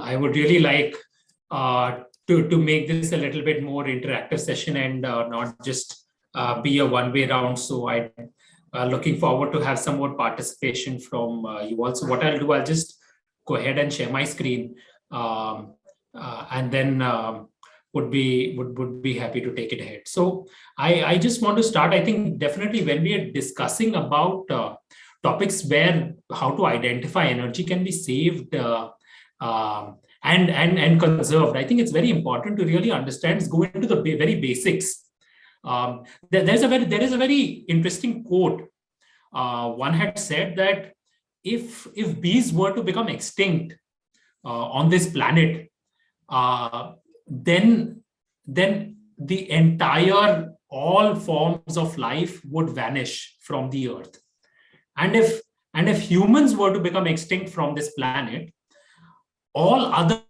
I would really like to make this a little bit more interactive session and not just be a one-way round. So I looking forward to have some more participation from you all. So what I'll do, I'll just go ahead and share my screen, and then would be happy to take it ahead. So I just want to start. I think definitely when we are discussing about topics where how to identify energy can be saved and conserved, I think it's very important to really understand, go into the very basics. There is a very interesting quote. One had said that if bees were to become extinct on this planet, then the entire all forms of life would vanish from the earth. And if humans were to become extinct from this planet, all other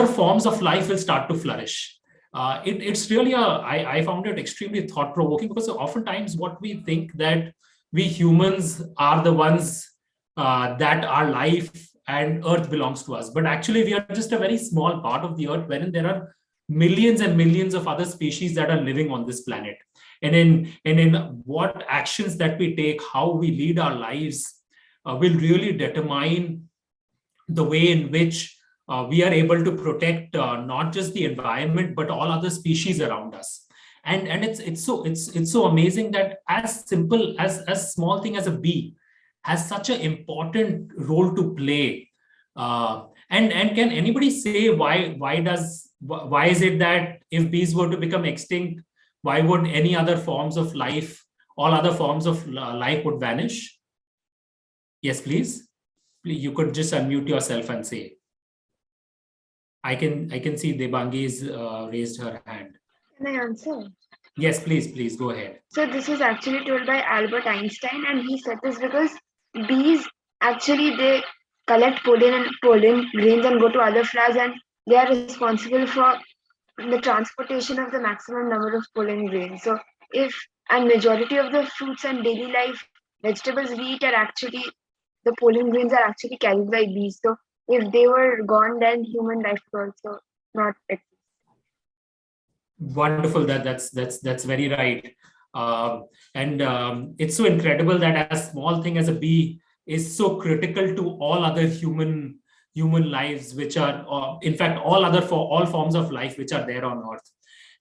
forms of life will start to flourish. It's really I found it extremely thought provoking, because oftentimes what we think that we humans are the ones that our life and earth belongs to us, but actually we are just a very small part of the earth, wherein there are millions and millions of other species that are living on this planet. And in what actions that we take, how we lead our lives, will really determine the way in which we are able to protect not just the environment but all other species around us. And it's so amazing that as simple as small thing as a bee has such an important role to play. And can anybody say why is it that if bees were to become extinct, why would any other forms of life, all other forms of life would vanish? Yes, please. You could just unmute yourself and say. I can see Debangi's raised her hand. Can I answer? Yes, please go ahead. So this was actually told by Albert Einstein, and he said this because bees actually they collect pollen grains and go to other flowers, and they are responsible for the transportation of the maximum number of pollen grains. So if and majority of the fruits and daily life vegetables we eat are actually, the pollen grains are actually carried by bees. So if they were gone, then human life would also not exist. Wonderful. That's very right. And it's so incredible that a small thing as a bee is so critical to all other human lives, which are in fact all forms of life which are there on earth,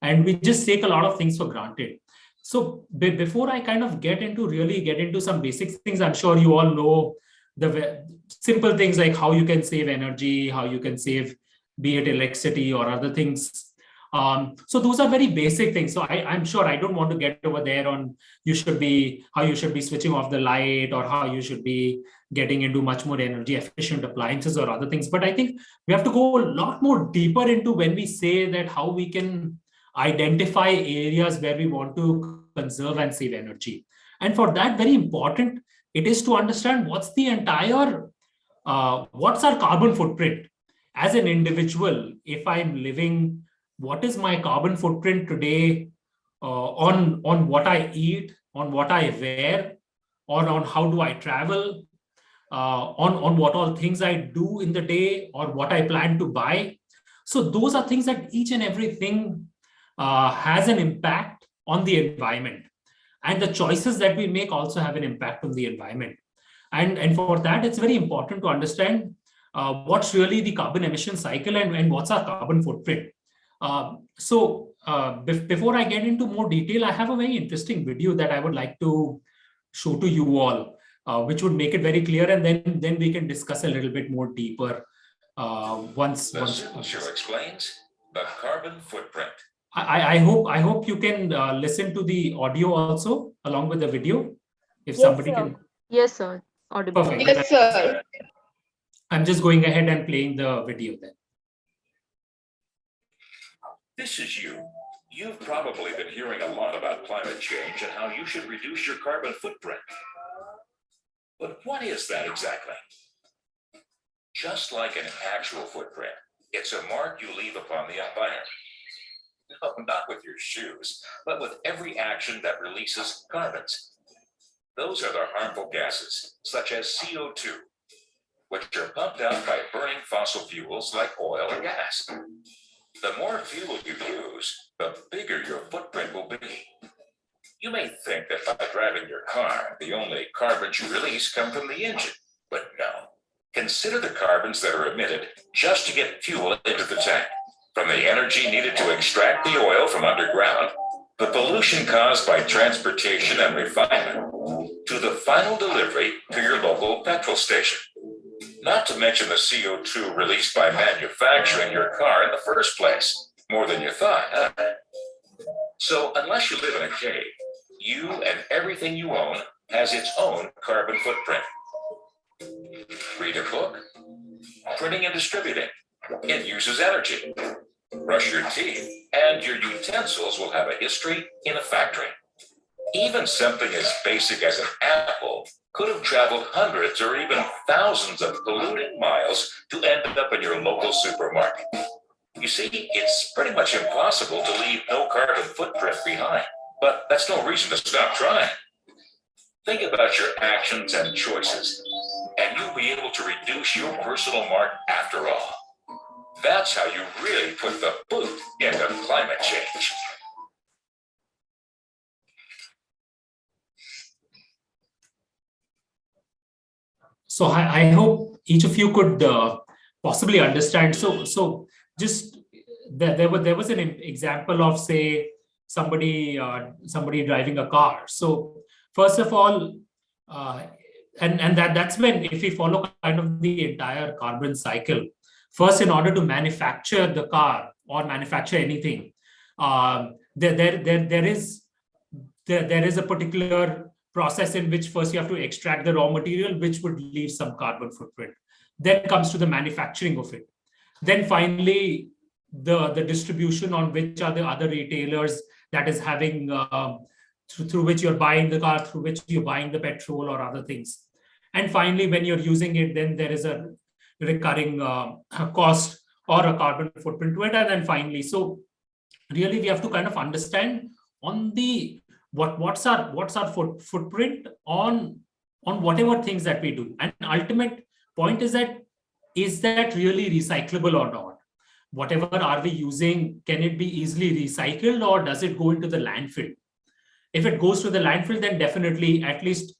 and we just take a lot of things for granted. So before I kind of get into some basic things, I'm sure you all know the simple things like how you can save energy, how you can save, be it electricity or other things. So those are very basic things. So I'm sure I don't want to get over there on how you should be switching off the light, or how you should be getting into much more energy efficient appliances or other things. But I think we have to go a lot more deeper into when we say that how we can identify areas where we want to conserve and save energy. And for that, very important, it is to understand what's our carbon footprint as an individual. If I'm living, what is my carbon footprint today, on what I eat, on what I wear, or on how do I travel, on what all things I do in the day, or what I plan to buy. So those are things that each and everything has an impact on the environment, and the choices that we make also have an impact on the environment. And for that, it's very important to understand what's really the carbon emission cycle, and what's our carbon footprint. Before I get into more detail, I have a very interesting video that I would like to show to you all, which would make it very clear, and then we can discuss a little bit more deeper. Once Show explains the carbon footprint. I hope you can listen to the audio also along with the video. If Yes, somebody sir. can. Yes, sir. Audible. Perfect. Yes, sir. I'm just going ahead and playing the video then. This is you. You've probably been hearing a lot about climate change and how you should reduce your carbon footprint. But what is that exactly? Just like an actual footprint, it's a mark you leave upon the environment. No, not with your shoes, but with every action that releases carbons. Those are the harmful gases, such as CO2. which are pumped out by burning fossil fuels like oil or gas. The more fuel you use, the bigger your footprint will be. You may think that by driving your car, the only carbons you release come from the engine, but no. Consider the carbons that are emitted just to get fuel into the tank. From the energy needed to extract the oil from underground, the pollution caused by transportation and refinement, to the final delivery to your local petrol station. Not to mention the CO2 released by manufacturing your car in the first place. More than you thought, huh? So unless you live in a cave, you and everything you own has its own carbon footprint. Read a book, printing and distributing. It uses energy. Brush your teeth, and your utensils will have a history in a factory. Even something as basic as an apple could have traveled hundreds or even thousands of polluting miles to end up in your local supermarket. You see, it's pretty much impossible to leave no carbon footprint behind, but that's no reason to stop trying. Think about your actions and choices, and you'll be able to reduce your personal mark after all. That's how you really put the boot into climate change. So I hope each of you could possibly understand. So just there was an example of, say, somebody driving a car. So first of all, and that's when, if we follow kind of the entire carbon cycle, first, in order to manufacture the car or manufacture anything, there is a particular process in which first you have to extract the raw material, which would leave some carbon footprint. Then comes to the manufacturing of it. Then finally, the distribution, on which are the other retailers that is having through which you're buying the car, through which you're buying the petrol or other things. And finally, when you're using it, then there is a recurring cost or a carbon footprint to it. And then finally, so really we have to kind of understand on the what's our footprint on whatever things that we do. And ultimate point is that really recyclable or not? Whatever are we using, can it be easily recycled, or does it go into the landfill? If it goes to the landfill, then definitely, at least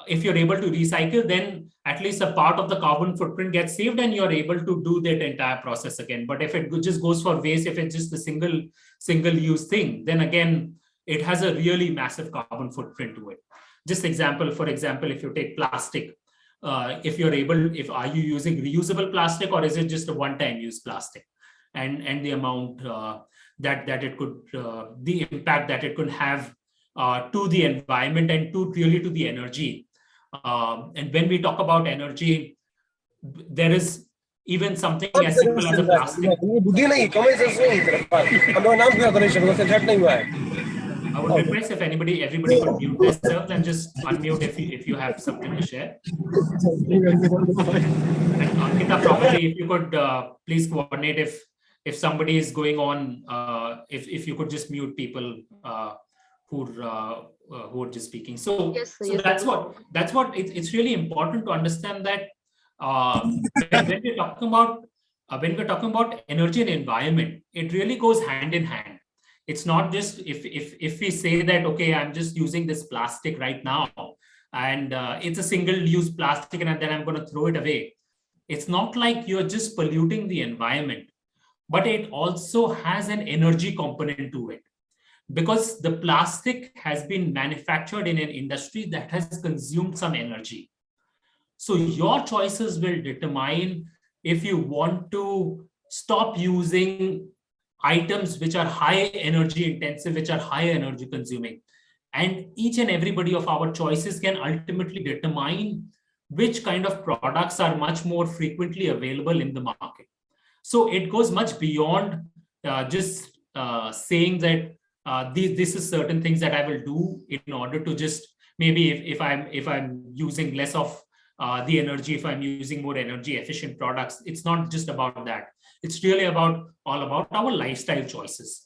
if you're able to recycle, then at least a part of the carbon footprint gets saved and you're able to do that entire process again. But if it just goes for waste, if it's just a single use thing, then again, it has a really massive carbon footprint to it. Just for example, if you take plastic, are you using reusable plastic, or is it just a one-time use plastic? And the amount that it could, the impact that it could have to the environment and to the energy. And when we talk about energy, there is even something as simple as a plastic. I would request if everybody could mute themselves and just unmute if you have something to share. And Ankita, probably if you could please coordinate if somebody is going on, if you could just mute people who are just speaking. So, yes, so yes, that's what it's really important to understand that when we're talking about energy and environment, it really goes hand in hand. It's not just if we say that, okay, I'm just using this plastic right now, and it's a single-use plastic, and then I'm going to throw it away. It's not like you're just polluting the environment, but it also has an energy component to it, because the plastic has been manufactured in an industry that has consumed some energy. So your choices will determine if you want to stop using items which are high energy intensive, which are high energy consuming. And each and everybody of our choices can ultimately determine which kind of products are much more frequently available in the market. So it goes much beyond just saying that this is certain things that I will do in order to just, maybe if I'm using less of the energy, if I'm using more energy efficient products, it's not just about that. It's really all about our lifestyle choices.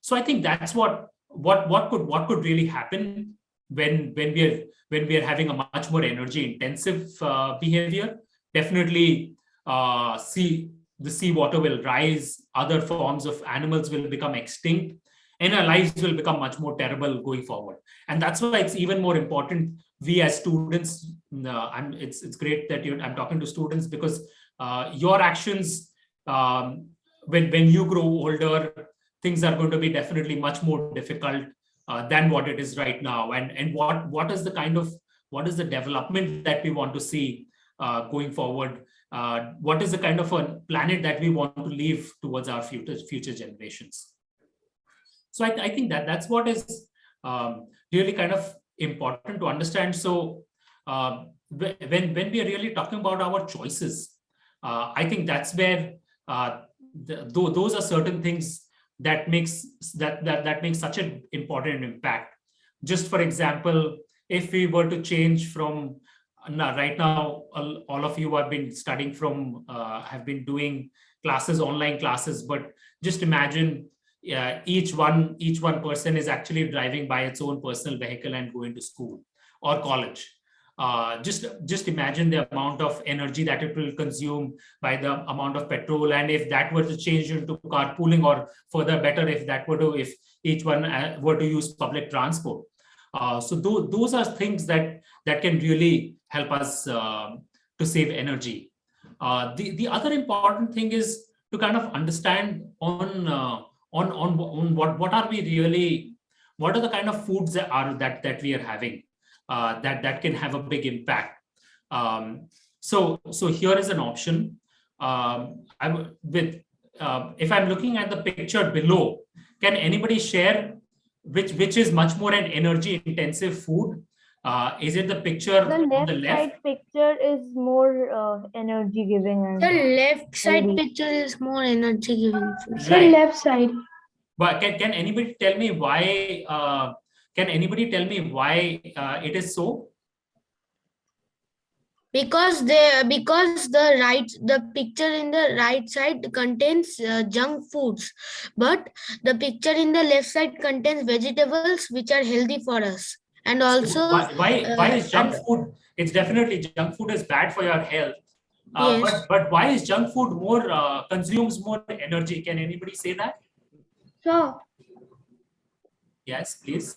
So I think that's what could really happen when we are having a much more energy intensive behavior. definitely the sea water will rise, other forms of animals will become extinct, and our lives will become much more terrible going forward. And that's why it's even more important, we as students, and it's great that I'm talking to students, because your actions, when you grow older, things are going to be definitely much more difficult than what it is right now. And what is the kind of, what is the development that we want to see going forward? What is the kind of a planet that we want to leave towards our future generations? So I think that's what is really kind of important to understand. So when we are really talking about our choices, I think that's where those are certain things that makes that makes such an important impact. Just for example, if we were to change from right now, all of you have been studying from have been doing classes, online classes, but just imagine each one person is actually driving by its own personal vehicle and going to school or college. Just imagine the amount of energy that it will consume by the amount of petrol, and if that were to change into carpooling, or further better, if each one were to use public transport. So those are things that can really help us to save energy. The other important thing is to kind of understand on what are we really, what are the kind of foods that we are having that can have a big impact. So here is an option. If I'm looking at the picture below, can anybody share which is much more an energy intensive food? Is it the picture The on left the left? side picture is more energy giving and The left side healthy. picture is more energy giving food. The Right. left side. But can anybody tell me why? Can anybody tell me why it is so? Because the picture in the right side contains junk foods, but the picture in the left side contains vegetables which are healthy for us. And also, Why is junk food? It's definitely junk food is bad for your health. Yes. But why is junk food more consumes more energy? Can anybody say that? So, Yes, please.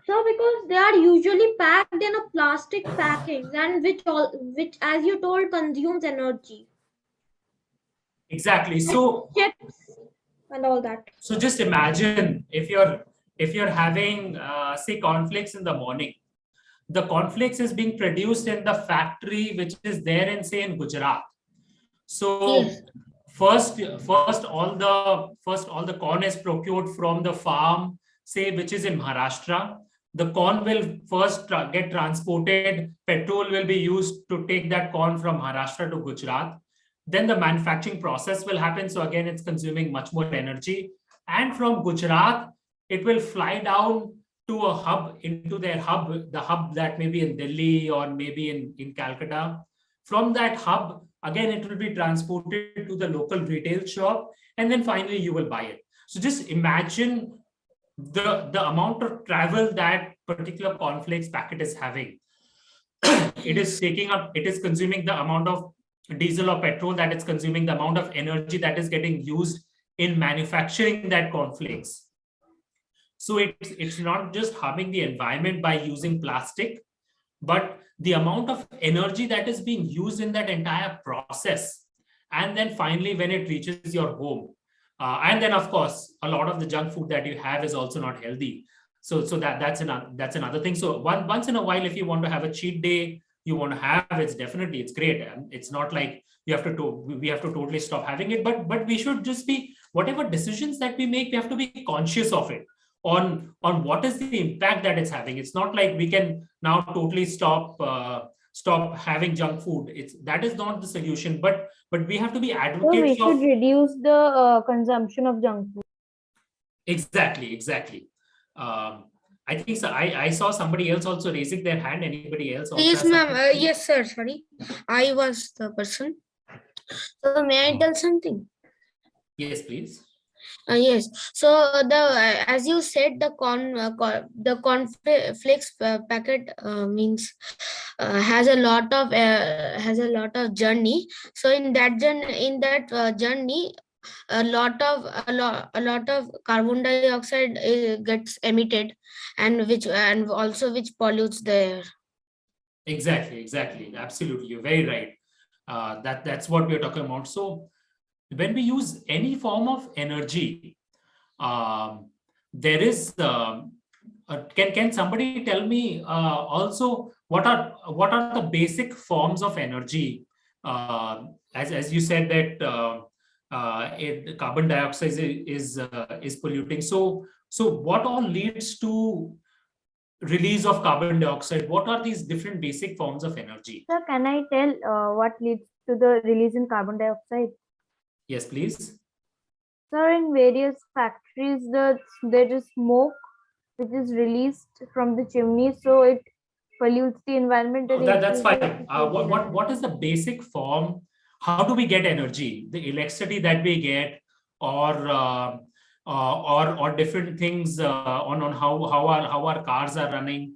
because they are usually packed in a plastic packings and which as you told consumes energy. Exactly. So Chips and all that. so just imagine if you're having say cornflakes in the morning. The cornflakes is being produced in the factory which is there in, say, in Gujarat. So Yes. first all the corn is procured from the farm, say, which is in Maharashtra. The corn will first get transported. Petrol will be used to take that corn from Maharashtra to Gujarat. Then the manufacturing process will happen. So again, it's consuming much more energy. And from Gujarat, it will fly down to a hub, into their hub, the hub that may be in Delhi or maybe in Calcutta. From that hub, again, it will be transported to the local retail shop, and then finally you will buy it. So just imagine the amount of travel that particular cornflakes packet is having. It is consuming the amount of diesel or petrol that it's consuming, the amount of energy that is getting used in manufacturing that cornflakes. So it's not just harming the environment by using plastic, but the amount of energy that is being used in that entire process. And then finally, when it reaches your home, and then of course, a lot of the junk food that you have is also not healthy. So that's another thing. So once in a while, if you want to have a cheat day, you want to have, it's great. And it's not like we have to totally stop having it, but we should just be, whatever decisions that we make, we have to be conscious of it, on what is the impact that it's having. It's not like we can now totally stop having junk food. That is not the solution, but we have to be So we advocates should of. reduce the consumption of junk food. Exactly. I think so. I saw somebody else also raising their hand. Anybody else also Yes, has ma'am. something? Yes, sir. Sorry, I was the person. So may I tell something? Yes, please. Yes. So as you said, the cornflakes packet means has a lot of journey. So in that journey, a lot of carbon dioxide gets emitted, and also which pollutes the air. Exactly. Absolutely, you're very right. That's what we're talking about. So when we use any form of energy, um, there is. Can somebody tell me also what are the basic forms of energy? As you said that carbon dioxide is polluting. So what all leads to release of carbon dioxide? What are these different basic forms of energy? Sir, can I tell what leads to the release in carbon dioxide? Yes, please. Sir, in various factories, there is smoke which is released from the chimney, so it pollutes the environment No, and that's increases fine. the CO2 level. What is the basic form? How do we get energy? The electricity that we get, or or different things on how our cars are running,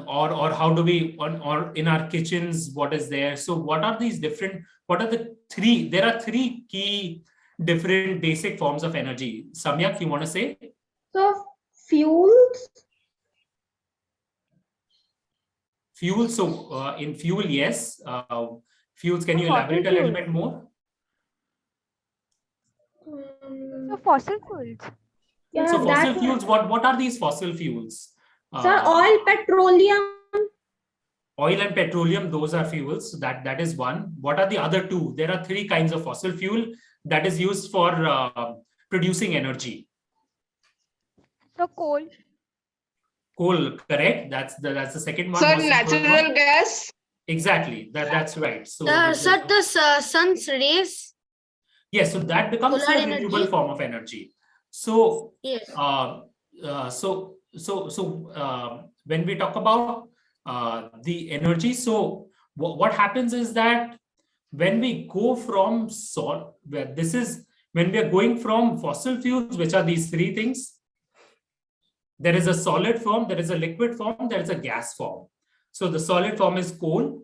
or how do we or in our kitchens, what is there? So what are these different? What are the three? There are three key different basic forms of energy. Samyak, you want to say? So fuels. Fuel. So in fuel, yes. Fuels. Can you Fossil elaborate a little fuels. bit more? So fossil fuels. So Yeah, fossil that fuels, one. what are these fossil fuels? Sir, Uh, oil, petroleum. Oil and petroleum, those are fuels. That is one. What are the other two? There are three kinds of fossil fuel that is used for producing energy. So coal. Coal, correct? That's the second one. Sir, What's the third one? natural gas. Exactly. That's right. So Sir, the sun's rays, yes, so that becomes solar a renewable energy. form of energy. So Yes. when we talk about the energy, so what happens is that when we go from this is when we are going from fossil fuels, which are these three things. There is a solid form, there is a liquid form, there is a gas form. So the solid form is coal.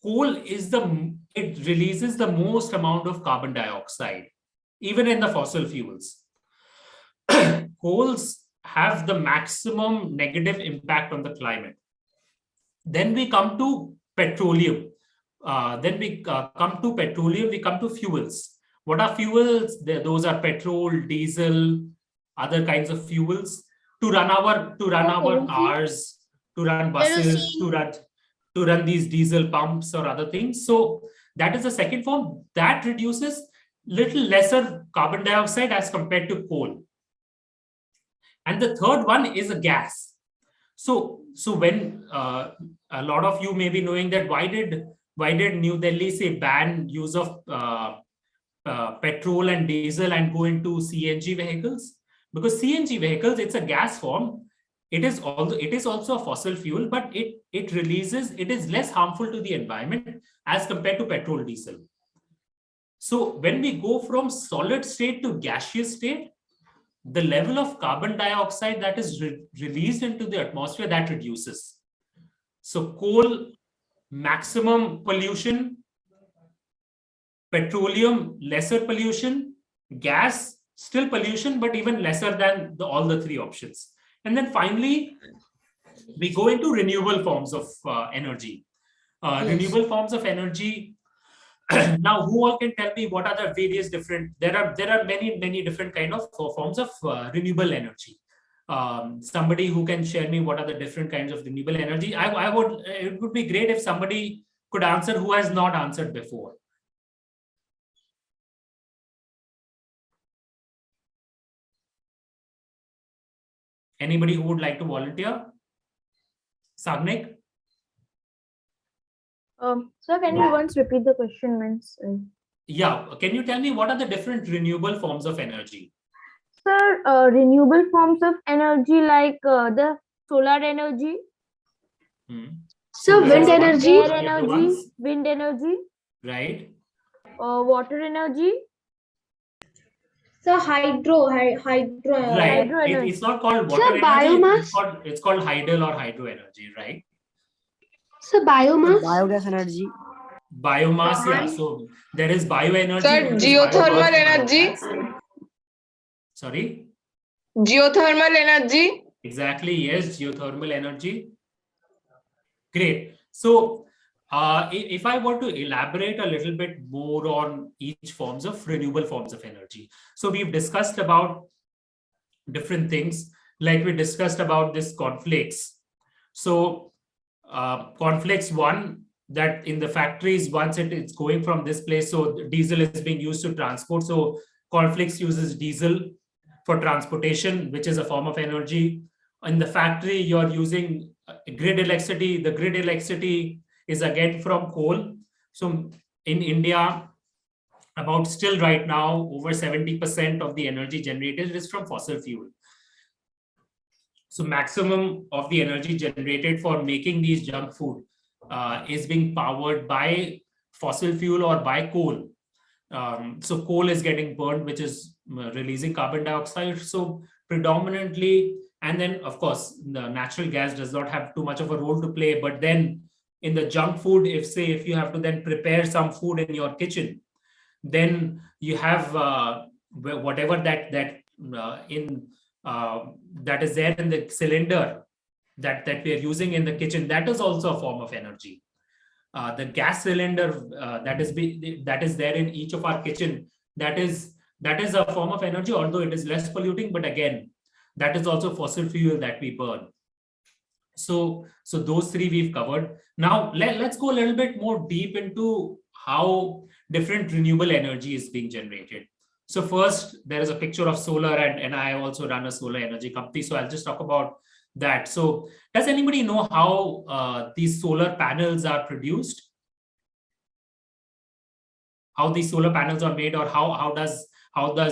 Coal is it releases the most amount of carbon dioxide, even in the fossil fuels. Coals have the maximum negative impact on the climate. Then we come to petroleum. We come to fuels. What are fuels? Those are petrol, diesel, other kinds of fuels to run our Kerosene. cars, to run buses, Kerosene. to run these diesel pumps or other things. So that is the second form that reduces little lesser carbon dioxide as compared to coal. And the third one is a gas. So when a lot of you may be knowing that why did New Delhi say ban use of petrol and diesel and go into CNG vehicles? Because CNG vehicles, it's a gas form. It is also a fossil fuel, but it is less harmful to the environment as compared to petrol, diesel. So when we go from solid state to gaseous state, the level of carbon dioxide that is released into the atmosphere, that reduces. So coal, maximum pollution; petroleum, lesser pollution; gas, still pollution, but even lesser than all the three options. And then finally, we go into renewable forms of energy. Yes. Renewable forms of energy. Now, who all can tell me what are the various different? There are many different kind of forms of renewable energy. Somebody who can share me what are the different kinds of renewable energy. I would It would be great if somebody could answer who has not answered before. Anybody who would like to volunteer? Sagnik? Sir, can you once repeat the question? Means, Yeah. Can you tell me what are the different renewable forms of energy? sir, renewable forms of energy like the solar energy, Hmm. So That wind is one. energy. air The other energy, ones? wind energy, Right. water energy, So hydro. Right. Hydro energy. It's not called Sir, water energy. biomass? It's called hydel or hydro energy, right? So biomass? Biogas energy. Biomass, yeah. So there is bioenergy. Sir, which is geothermal biomass from energy. biomass. Sorry. Geothermal energy. Exactly. Yes, geothermal energy. Great. So, if I were to elaborate a little bit more on each forms of renewable forms of energy. So we've discussed about different things, like we discussed about this cornflakes. So cornflakes, one, that in the factories, once it's going from this place, so diesel is being used to transport. So cornflakes uses diesel for transportation, which is a form of energy. In the factory, you're using grid electricity. The grid electricity is again from coal. So in India, about still right now, over 70% of the energy generated is from fossil fuel. So maximum of the energy generated for making these junk food is being powered by fossil fuel or by coal. So coal is getting burned, which is releasing carbon dioxide. So predominantly, and then of course, the natural gas does not have too much of a role to play. But then in the junk food, if you have to then prepare some food in your kitchen, then you have whatever that is there in the cylinder that we are using in the kitchen. That is also a form of energy. The gas cylinder that is there in each of our kitchen, that is a form of energy, although it is less polluting. But again, that is also fossil fuel that we burn. So those three we've covered. Now let's go a little bit more deep into how different renewable energy is being generated. So first, there is a picture of solar, and I also run a solar energy company. So I'll just talk about that. So does anybody know how these solar panels are produced? How these solar panels are made, or how does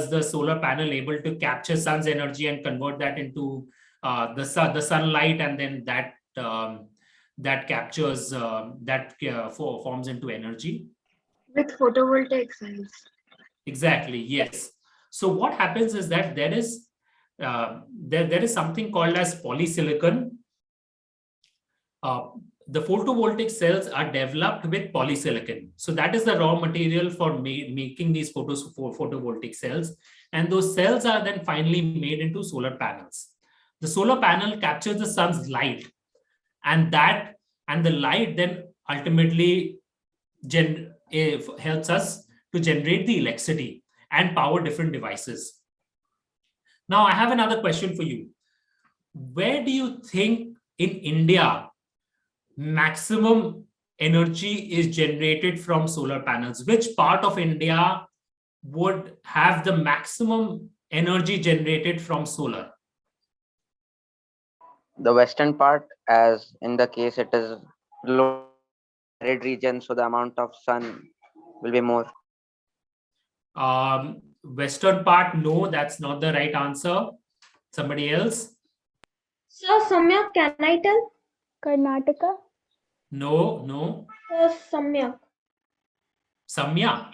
the solar panel able to capture sun's energy and convert that into the sunlight, and then that captures forms into energy? With photovoltaic cells. Exactly, yes. So what happens is that there is something called as polysilicon. The photovoltaic cells are developed with polysilicon. So that is the raw material for making these photovoltaic cells. And those cells are then finally made into solar panels. The solar panel captures the sun's light, and the light then ultimately helps us to generate the electricity and power different devices. Now, I have another question for you. Where do you think in India maximum energy is generated from solar panels? Which part of India would have the maximum energy generated from solar? The western part, as in the case it is low arid region, so the amount of sun will be more. Western part, no, that's not the right answer. Somebody else? So Samyak, can I tell? Karnataka. No. Samyak. Samya?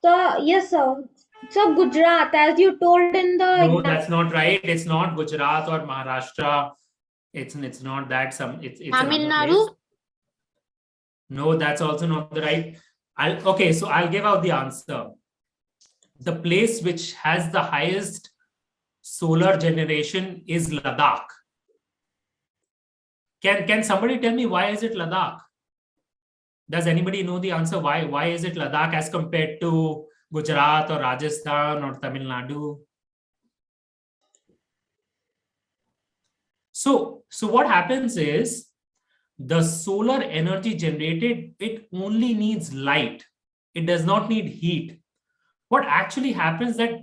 So yes, sir. So Gujarat, as you told in the No, that's not right. It's not Gujarat or Maharashtra. It's not that. It's Tamil another Nadu? place. No, that's also not the right. So I'll give out the answer. The place which has the highest solar generation is Ladakh. Can somebody tell me why is it Ladakh? Does anybody know the answer? Why is it Ladakh as compared to Gujarat or Rajasthan or Tamil Nadu? So what happens is the solar energy generated, it only needs light. It does not need heat. What actually happens that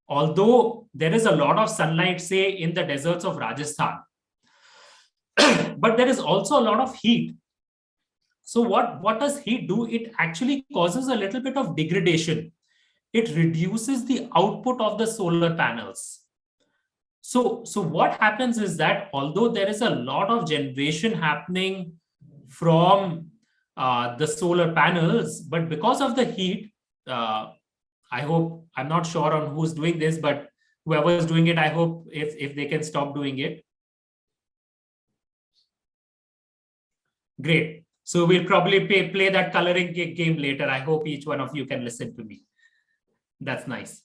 although there is a lot of sunlight, say in the deserts of Rajasthan, but there is also a lot of heat. So what does heat do? It actually causes a little bit of degradation. It reduces the output of the solar panels. So what happens is that although there is a lot of generation happening from the solar panels, but because of the heat, I hope I'm not sure on who's doing this, but whoever is doing it, I hope if they can stop doing it. Great. So we'll probably play that coloring game later. I hope each one of you can listen to me. That's nice.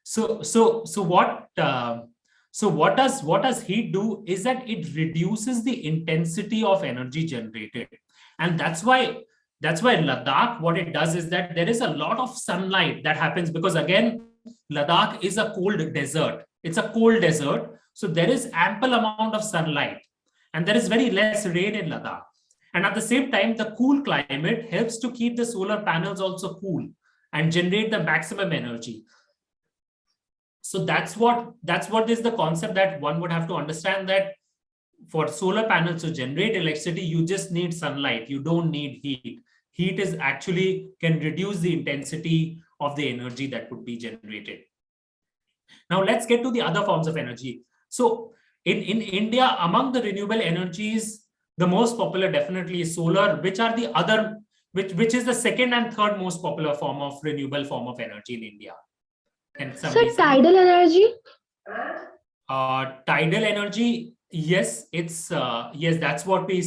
So what does heat do is that it reduces the intensity of energy generated, and that's why Ladakh, what it does is that there is a lot of sunlight that happens, because again, Ladakh is a cold desert. It's a cold desert, so there is ample amount of sunlight, and there is very less rain in Ladakh. And at the same time, the cool climate helps to keep the solar panels also cool and generate the maximum energy. So that's what is the concept that one would have to understand, that for solar panels to generate electricity, you just need sunlight. You don't need heat. Heat is actually can reduce the intensity of the energy that would be generated. Now let's get to the other forms of energy. So in India, among the renewable energies, the most popular definitely is solar, which are the other, which is the second and third most popular form of renewable form of energy in India. And So tidal energy? Tidal energy, yes, it's yes, that's what we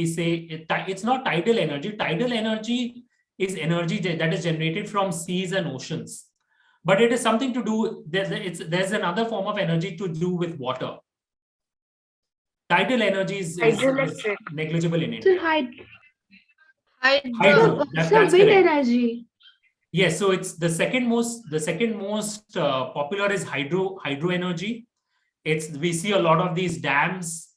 say. It's not tidal energy. Tidal energy is energy that is generated from seas and oceans, but it is something to do. There's another form of energy to do with water. Tidal energy is negligible in India. Hydro. That's wind correct. energy. Yes, so it's the second most popular is hydro energy. We see a lot of these dams.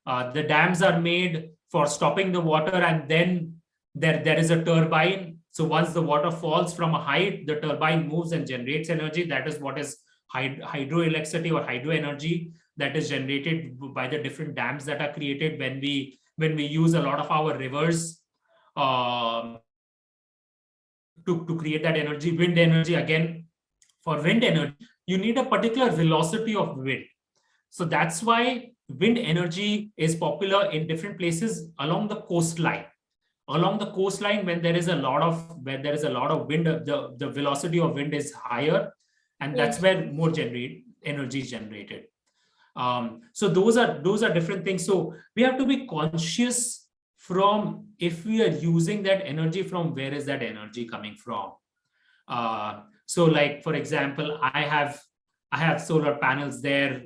The dams are made for stopping the water, and then there is a turbine. So once the water falls from a height, the turbine moves and generates energy. That is what is hydroelectricity or hydro energy, that is generated by the different dams that are created when we use a lot of our rivers to create that energy. Wind energy, again, for wind energy, you need a particular velocity of wind. So that's why wind energy is popular in different places along the coastline. Along the coastline, when there is a lot of wind, the velocity of wind is higher, and that's where more energy is generated. So those are different things. So we have to be conscious from, if we are using that energy, from where is that energy coming from. So like, for example, I have solar panels there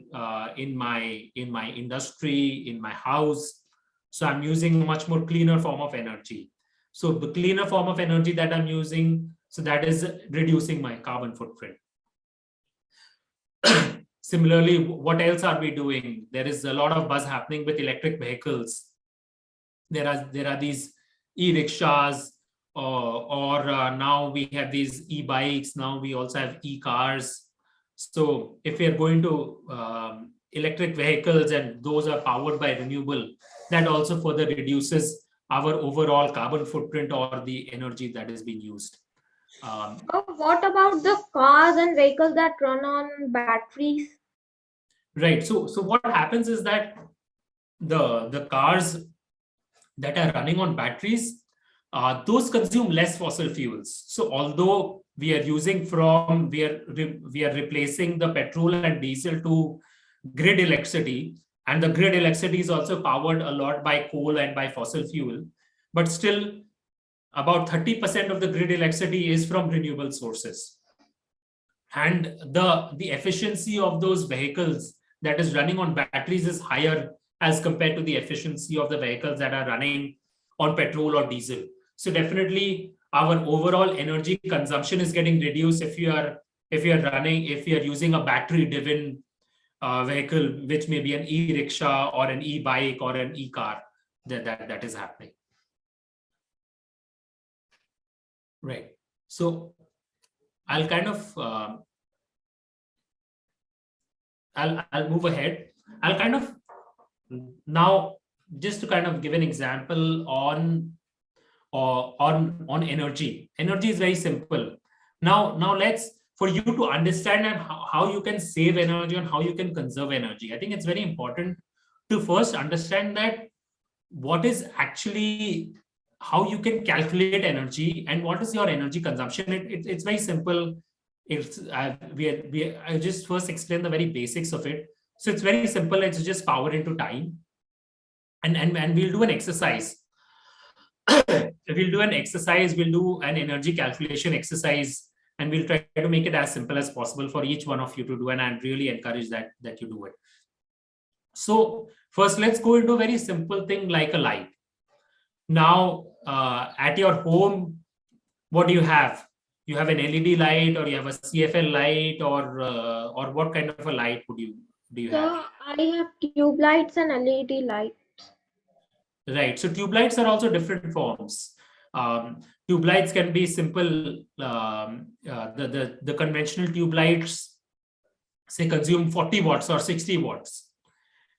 in my industry, in my house. So I'm using a much more cleaner form of energy. So the cleaner form of energy that I'm using, so that is reducing my carbon footprint. Similarly, what else are we doing? There is a lot of buzz happening with electric vehicles. There are these e-rickshaws, or now we have these e-bikes. Now we also have e-cars. So if we are going to electric vehicles and those are powered by renewable, that also further reduces our overall carbon footprint or the energy that is being used. What about the cars and vehicles that run on batteries? Right. So what happens is that the cars that are running on batteries, those consume less fossil fuels. So although we are replacing the petrol and diesel to grid electricity, and the grid electricity is also powered a lot by coal and by fossil fuel, but still about 30% of the grid electricity is from renewable sources. And the efficiency of those vehicles that is running on batteries is higher as compared to the efficiency of the vehicles that are running on petrol or diesel. So definitely our overall energy consumption is getting reduced if you are using a battery driven vehicle, which may be an e-rickshaw or an e-bike or an e-car. That is happening. Right. So I'll kind of I'll move ahead. I'll kind of now, just to kind of give an example on energy. Energy is very simple. Now let's, for you to understand and how you can save energy and how you can conserve energy, I think it's very important to first understand that what is actually how you can calculate energy and what is your energy consumption. It's very simple. It's I just first explain the very basics of it. So it's very simple. It's just power into time, and we'll do an exercise. We'll do an exercise. We'll do an energy calculation exercise, and we'll try to make it as simple as possible for each one of you to do. And I'd really encourage that you do it. So first, let's go into a very simple thing like a light. Now, at your home, what do you have? You have an LED light, or you have a CFL light, or what kind of a light do you So have? I have tube lights and LED lights. Right. So tube lights are also different forms. Tube lights can be simple. The conventional tube lights, say, consume 40 watts or 60 watts,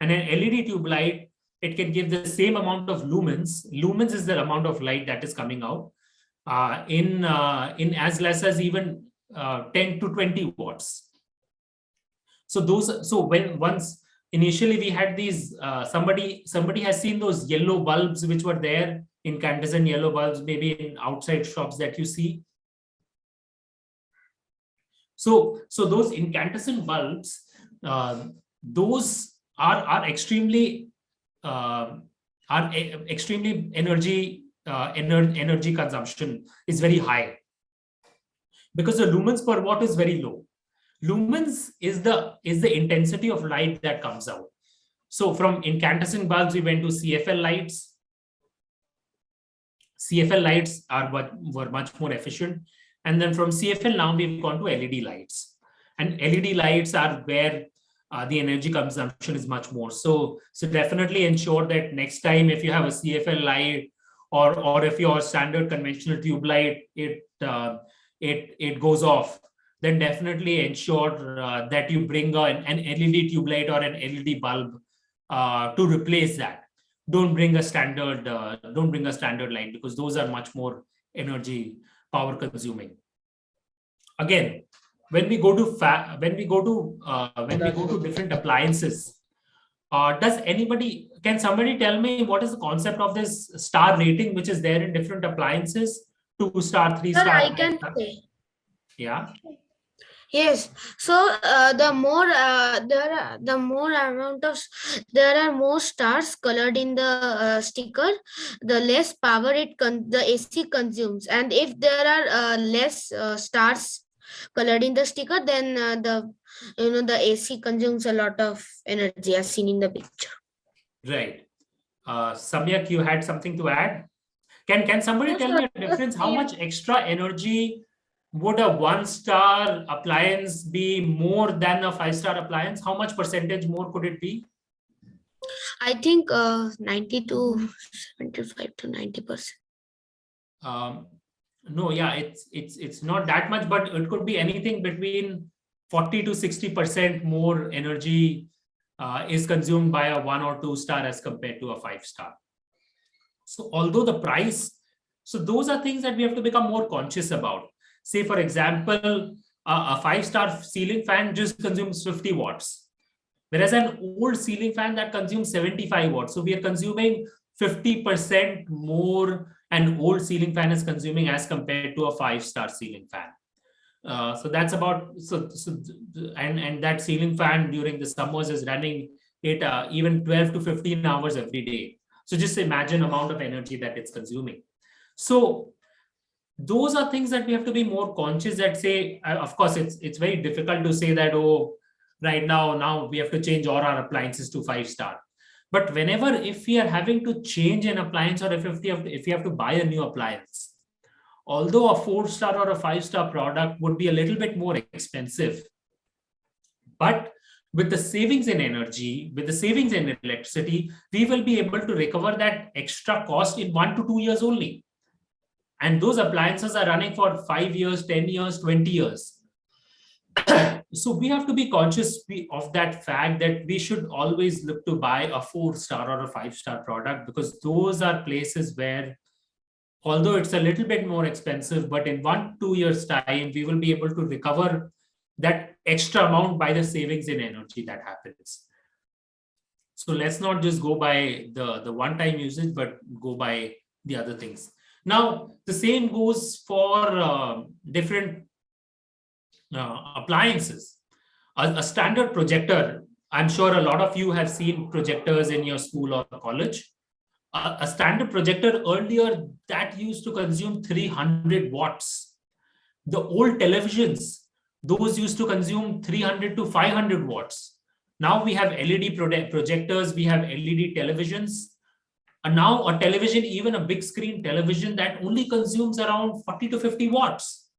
and an LED tube light, it can give the same amount of lumens. Lumens is the amount of light that is coming out in as less as even 10 to 20 watts. So once initially we had these, somebody has seen those yellow bulbs which were there, incandescent yellow bulbs, maybe in outside shops that you see. So those incandescent bulbs, those are extremely energy consumption is very high, because the lumens per watt is very low. Lumens is the intensity of light that comes out. So from incandescent bulbs, we went to CFL lights. CFL lights were much more efficient. And then from CFL, now we've gone to LED lights. And LED lights are where the energy consumption is much more. So definitely ensure that next time if you have a CFL light, or if your standard conventional tube light, it goes off, then definitely ensure that you bring an LED tube light or an LED bulb to replace that. Don't bring a standard light, because those are much more energy power consuming. Again, when we go to different appliances, can somebody tell me what is the concept of this star rating which is there in different appliances? 2-star, 3-star. Sir, I can say. Yeah. Yes. So there are more stars colored in the sticker, the less power the AC consumes. And if there are less stars colored in the sticker, then the AC consumes a lot of energy, as seen in the picture. Right. Samyak, you had something to add? Can somebody Yes, tell sir. me a difference? How much extra energy would a 1-star appliance be more than a 5-star appliance? How much percentage more could it be? I think 90 to 75 to 90%. No, yeah, it's not that much, but it could be anything between 40 to 60% more energy is consumed by a 1 or 2-star as compared to a 5-star. So although the price, so those are things that we have to become more conscious about. Say, for example, a 5-star ceiling fan just consumes 50 watts, whereas an old ceiling fan that consumes 75 watts. So we are consuming 50% more an old ceiling fan is consuming as compared to a 5-star ceiling fan. So that's about, and that ceiling fan during the summers is running it even 12 to 15 hours every day. So just imagine the amount of energy that it's consuming. So those are things that we have to be more conscious that, say, of course, it's very difficult to say that, oh, right now we have to change all our appliances to 5-star. But whenever, if we are having to change an appliance, or if we have to buy a new appliance, although a 4-star or a 5-star product would be a little bit more expensive, but with the savings in energy, with the savings in electricity, we will be able to recover that extra cost in 1 to 2 years only. And those appliances are running for 5 years, 10 years, 20 years. So we have to be conscious of that fact that we should always look to buy a 4-star or a 5-star product, because those are places where, although it's a little bit more expensive, but in 1 to 2 years time, we will be able to recover that extra amount by the savings in energy that happens. So let's not just go by the one-time usage, but go by the other things. Now, the same goes for different appliances. A standard projector, I'm sure a lot of you have seen projectors in your school or college. A standard projector earlier that used to consume 300 watts. The old televisions, those used to consume 300 to 500 watts. Now we have LED projectors, we have LED televisions. And now a television, even a big screen television, that only consumes around 40 to 50 watts,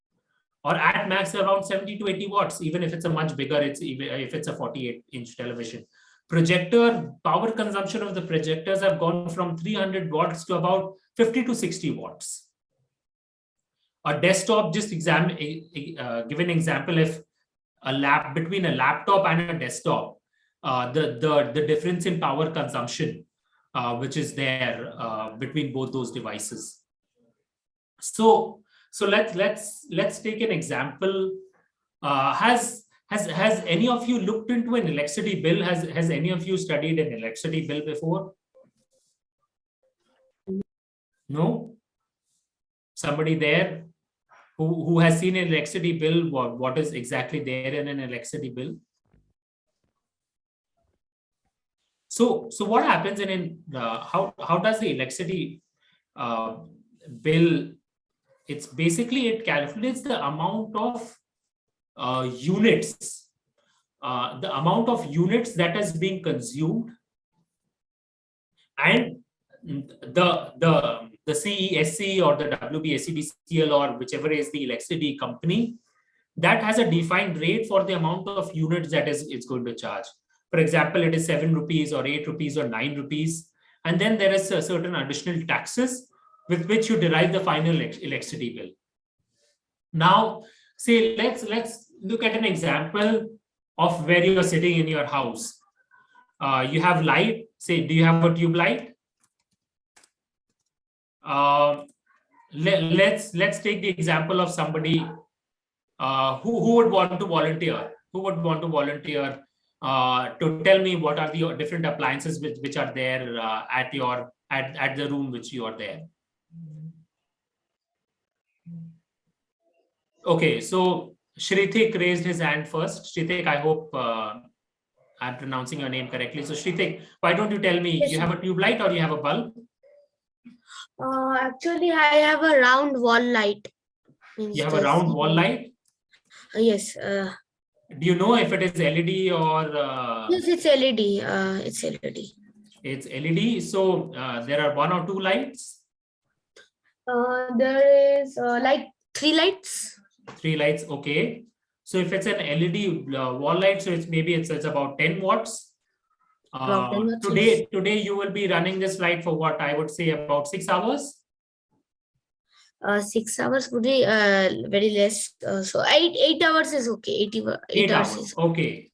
or at max around 70 to 80 watts, even if it's a much bigger, if it's a 48-inch television. Projector power consumption of the projectors have gone from 300 watts to about 50 to 60 watts. A desktop, just give an example, if between a laptop and a desktop, the difference in power consumption, which is there between both those devices. So let's take an example. Has any of you looked into an electricity bill? Has any of you studied an electricity bill before? No? Somebody there who has seen an electricity bill? What is exactly there in an electricity bill? So what happens how does the electricity bill? It's basically, it calculates the amount of units, the amount of units that is being consumed, and the CESC or the WBSCBCL or whichever is the electricity company, that has a defined rate for the amount of units that it's going to charge. For example, it is 7 rupees or 8 rupees or 9 rupees. And then there is a certain additional taxes with which you derive the final electricity bill. Now, say, let's look at an example of where you are sitting in your house. You have light. Say, do you have a tube light? Let's take the example of somebody who would want to volunteer. Who would want to volunteer to tell me what are the different appliances which are there at the room which you are there? Okay, so Shrithik raised his hand first. Shrithik, I hope I'm pronouncing your name correctly. So Shrithik, why don't you tell me, Yes, you have a tube light or you have a bulb? Actually, I have a round wall light. You have a round wall light? Yes. Do you know if it is LED or? Yes, it's LED. It's LED. It's LED. So there are 1 or 2 lights? There is like 3 lights. 3 lights, okay. So if it's an LED wall light, so it's about 10 watts. About 10 watts, yes. Today you will be running this light for what I would say about 6 hours. 6 hours would be very less. So 8 hours is okay. 8 hours is okay.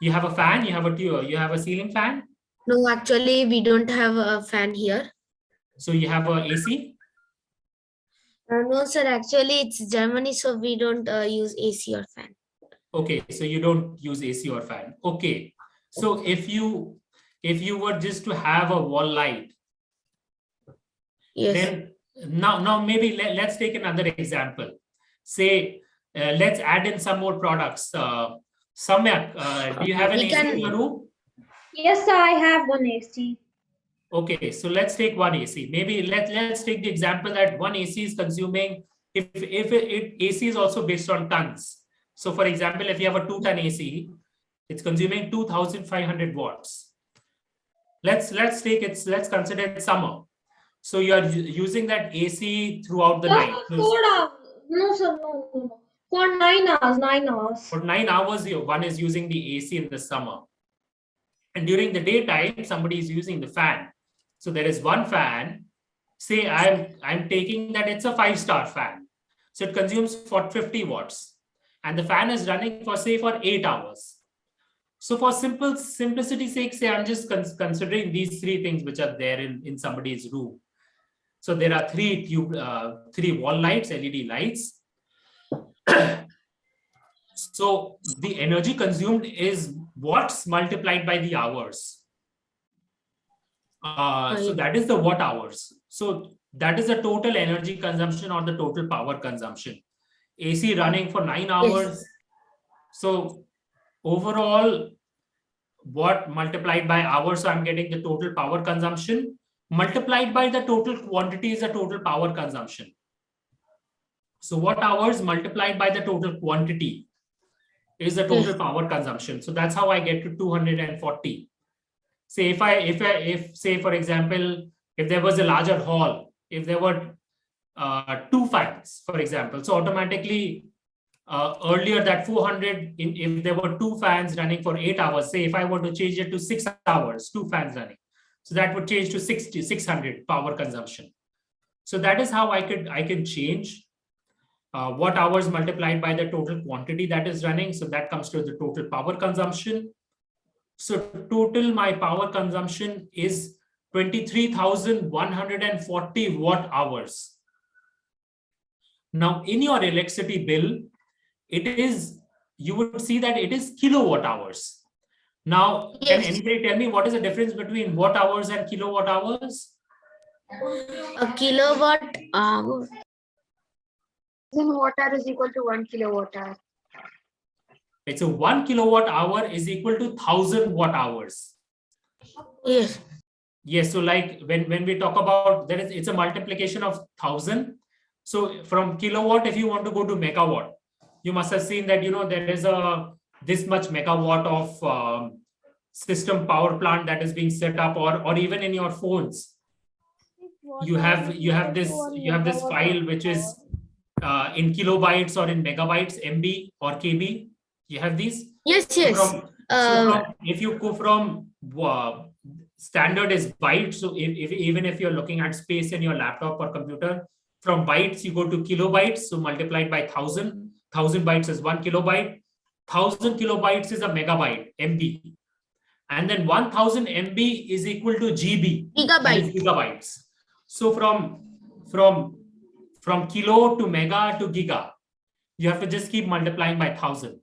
You have a fan. You have a ceiling fan. no. Actually, we don't have a fan here. So you have a AC. No, sir. Actually, it's Germany, so we don't use AC or fan. Okay, so you don't use AC or fan. Okay, so if you were just to have a wall light, Yes. then now maybe let's take another example. Say let's add in some more products. Samyak, do you have an AC in your room? Yes, sir, I have one AC. Okay, so let's take one AC. Maybe let's take the example that one AC is consuming, if AC is also based on tons. So for example, if you have a 2-ton AC, it's consuming 2,500 watts. Let's consider it summer. So you are using that AC throughout the night. No, sir, no. For 9 hours, 9 hours. For 9 hours, one is using the AC in the summer. And during the daytime, somebody is using the fan. So there is one fan. Say I'm taking that it's a 5-star fan. So it consumes 50 watts. And the fan is running for 8 hours. So for simplicity's sake, say I'm just considering these 3 things which are there in somebody's room. So there are 3 wall lights, LED lights. So the energy consumed is watts multiplied by the hours. So that is the watt hours. So that is the total energy consumption or the total power consumption. AC running for 9 hours. So overall, what multiplied by hours, so I'm getting the total power consumption multiplied by the total quantity is the total power consumption. So what hours multiplied by the total quantity is the total power consumption. So that's how I get to 240. Say if say for example, if there was a larger hall, if there were 2 fans, for example, so automatically earlier that 400, if there were 2 fans running for 8 hours, say if I were to change it to 6 hours, 2 fans running, so that would change to 600 power consumption. So that is how I can change what hours multiplied by the total quantity that is running. So that comes to the total power consumption. So total my power consumption is 23,140 watt hours. Now in your electricity bill, it is, you would see that it is kilowatt hours. Now, can anybody tell me what is the difference between watt hours and kilowatt hours? A kilowatt hour. Then watt hour is equal to 1 kilowatt hour. It's a 1 kilowatt hour is equal to 1,000 watt hours. Yes. Yes, so like when we talk about it's a multiplication of 1,000. So from kilowatt, if you want to go to megawatt, you must have seen that, there is this much megawatt of system power plant that is being set up, or even in your phones, you have this file which is in kilobytes or in megabytes, MB or KB. You have these. Yes. If you go from standard is bytes, so even if you're looking at space in your laptop or computer, from bytes you go to kilobytes, so multiplied by 1,000. 1,000 bytes is 1 kilobyte. 1,000 kilobytes is a megabyte, MB. And then 1,000 MB is equal to GB, gigabytes. So from kilo to mega to giga, you have to just keep multiplying by 1,000.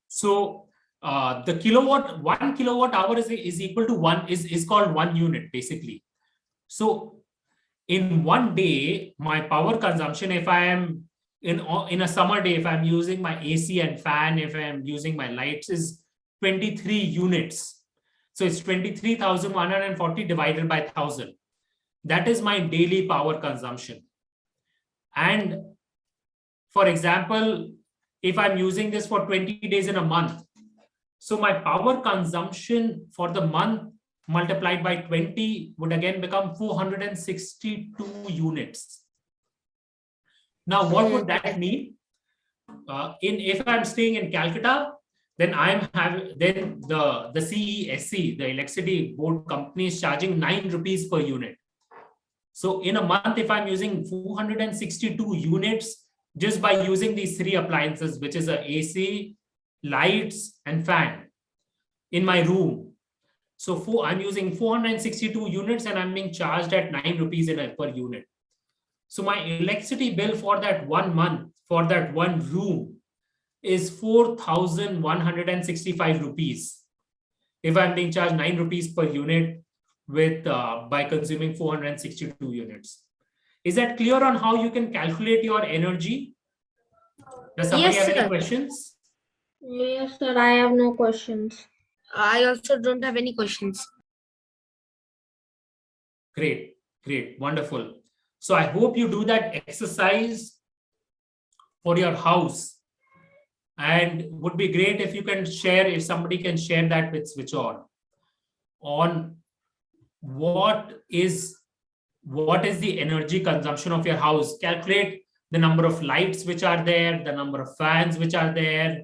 So the kilowatt, 1 kilowatt hour is equal to is called 1 unit basically. So in one day, my power consumption, if I am in a summer day, if I'm using my AC and fan, if I'm using my lights, is 23 units. So it's 23,140 divided by 1,000. That is my daily power consumption. And for example, if I'm using this for 20 days in a month, so my power consumption for the month multiplied by 20 would again become 462 units. Now, what would that mean? If I'm staying in Calcutta, then the CESC, the electricity board company, is charging 9 rupees per unit. So in a month, if I'm using 462 units just by using these 3 appliances, which is a AC, lights, and fan in my room. So I'm using 462 units and I'm being charged at 9 rupees per unit. So my electricity bill for that 1 month, for that one room, is 4,165 rupees. If I'm being charged 9 rupees per unit by consuming 462 units. Is that clear on how you can calculate your energy? Does somebody have any questions? Yes, sir. I have no questions. I also don't have any questions. Great, wonderful. So I hope you do that exercise for your house, and would be great if you can share, if somebody can share that with Switch On what is the energy consumption of your house. Calculate the number of lights which are there, the number of fans which are there.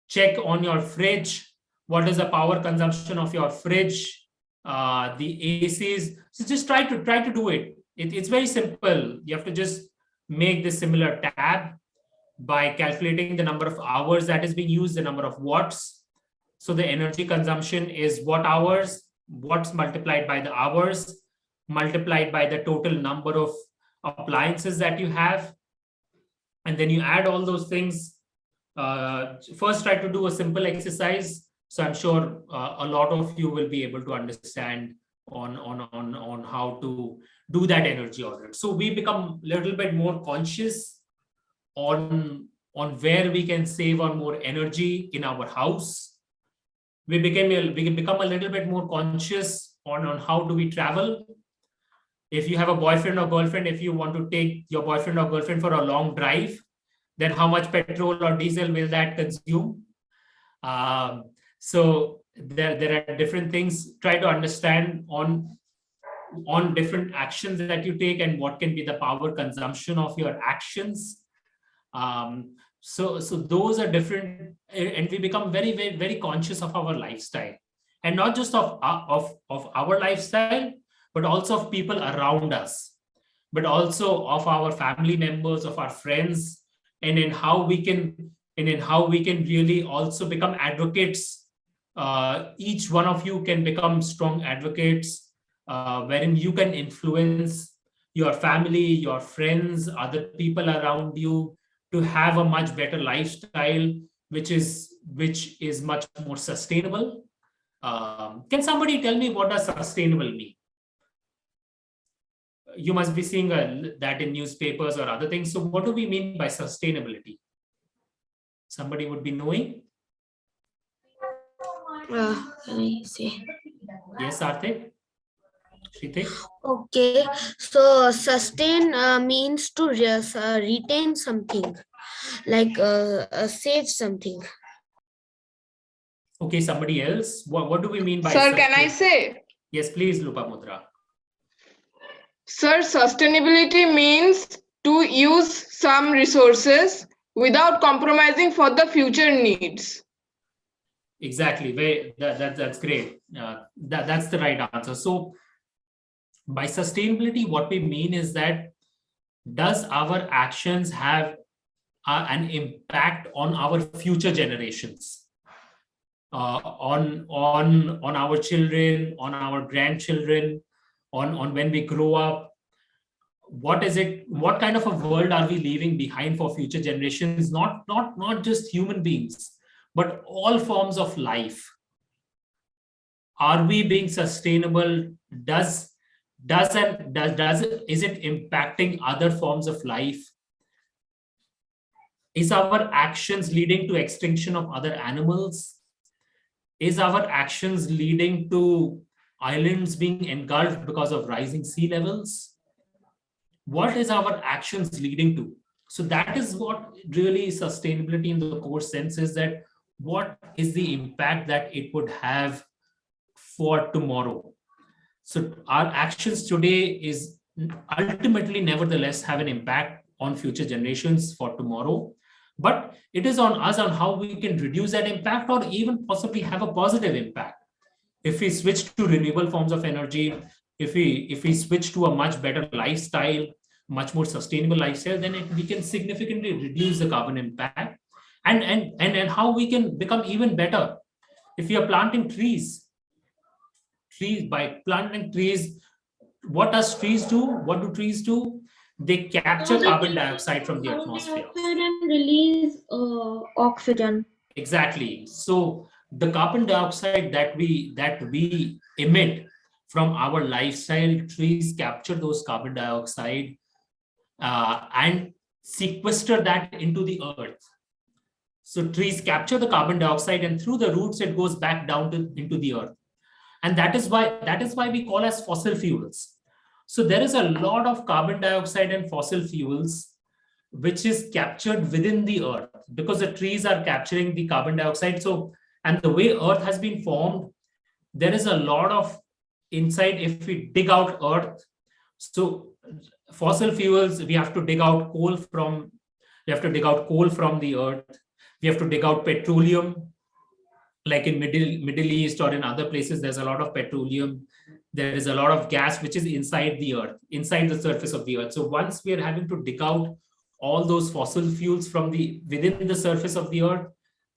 Check on your fridge, what is the power consumption of your fridge, the ACs. So just try to do it. It's very simple. You have to just make this similar tab by calculating the number of hours that is being used, the number of watts. So the energy consumption is watt hours, watts multiplied by the hours, multiplied by the total number of appliances that you have. And then you add all those things. First, try to do a simple exercise. So I'm sure a lot of you will be able to understand on how to do that energy audit. So we become a little bit more conscious on where we can save on more energy in our house. We can become a little bit more conscious on how do we travel. If you have a boyfriend or girlfriend, if you want to take your boyfriend or girlfriend for a long drive, then how much petrol or diesel will that consume? So there are different things. Try to understand on different actions that you take and what can be the power consumption of your actions. So those are different, and we become very, very, very conscious of our lifestyle, and not just of our lifestyle, but also of people around us, but also of our family members, of our friends, and in how we can really also become advocates. Each one of you can become strong advocates, wherein you can influence your family, your friends, other people around you to have a much better lifestyle, which is much more sustainable. Can somebody tell me what does sustainable mean? You must be seeing that in newspapers or other things. So what do we mean by sustainability? Somebody would be knowing? Can I say? Yes, Arthik? Shritik? Okay, so sustain means to retain something, like save something. Okay, somebody else. What do we mean by Sir, can I sustain? say? Yes, please, Lopamudra. Sir, sustainability means to use some resources without compromising for the future needs. Exactly. That's great. That's the right answer. So by sustainability, what we mean is that does our actions have an impact on our future generations, on our children, on our grandchildren, on when we grow up? What is it? What kind of a world are we leaving behind for future generations? Not just human beings, but all forms of life. Are we being sustainable? Is it impacting other forms of life? Is our actions leading to extinction of other animals? Is our actions leading to islands being engulfed because of rising sea levels? What is our actions leading to? So that is what really sustainability in the core sense is, that what is the impact that it would have for tomorrow? So our actions today is ultimately nevertheless have an impact on future generations for tomorrow, but it is on us on how we can reduce that impact or even possibly have a positive impact. If we switch to renewable forms of energy, if we switch to a much better lifestyle, much more sustainable lifestyle, then we can significantly reduce the carbon impact, and how we can become even better. If we are planting trees, by planting trees, what does trees do? What do trees do? They capture carbon dioxide from the atmosphere. And release oxygen. Exactly. So the carbon dioxide that we emit from our lifestyle, trees capture those carbon dioxide and sequester that into the earth. So trees capture the carbon dioxide, and through the roots it goes back down into the earth. And that is why we call as fossil fuels. So there is a lot of carbon dioxide and fossil fuels which is captured within the earth, because the trees are capturing the carbon dioxide. So, and the way earth has been formed, there is a lot of inside. If we dig out earth, so fossil fuels, we have to dig out coal from the earth. We have to dig out petroleum, like in Middle East or in other places. There's a lot of petroleum. There is a lot of gas which is inside the earth, inside the surface of the earth. So once we are having to dig out all those fossil fuels from within the surface of the earth,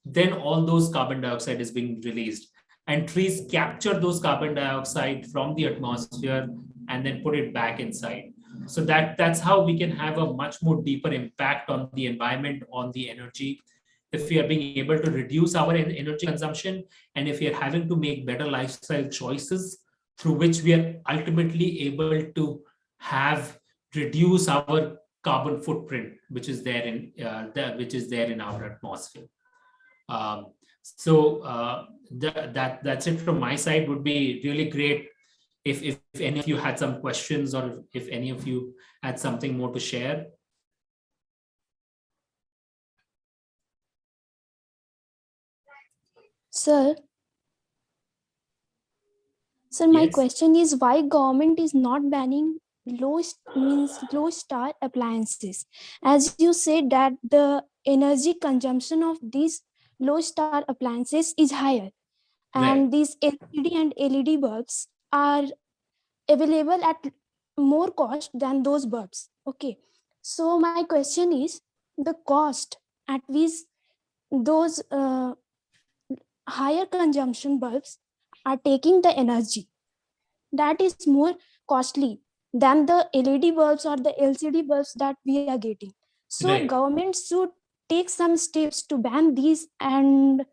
then all those carbon dioxide is being released, and trees capture those carbon dioxide from the atmosphere and then put it back inside. So that's how we can have a much more deeper impact on the environment, on the energy, if we are being able to reduce our energy consumption, and if we are having to make better lifestyle choices through which we are ultimately able to have reduce our carbon footprint, which is there in our atmosphere. That's it from my side. Would be really great if any of you had some questions, or if any of you had something more to share. Sir, my Yes. question is why government is not banning low star appliances? As you said that the energy consumption of these low star appliances is higher, and Right. these LCD and LED bulbs are available at more cost than those bulbs. Okay, so my question is the cost at which those higher consumption bulbs are taking the energy, that is more costly than the LED bulbs or the LCD bulbs that we are getting. So Right. government should take some steps to ban these and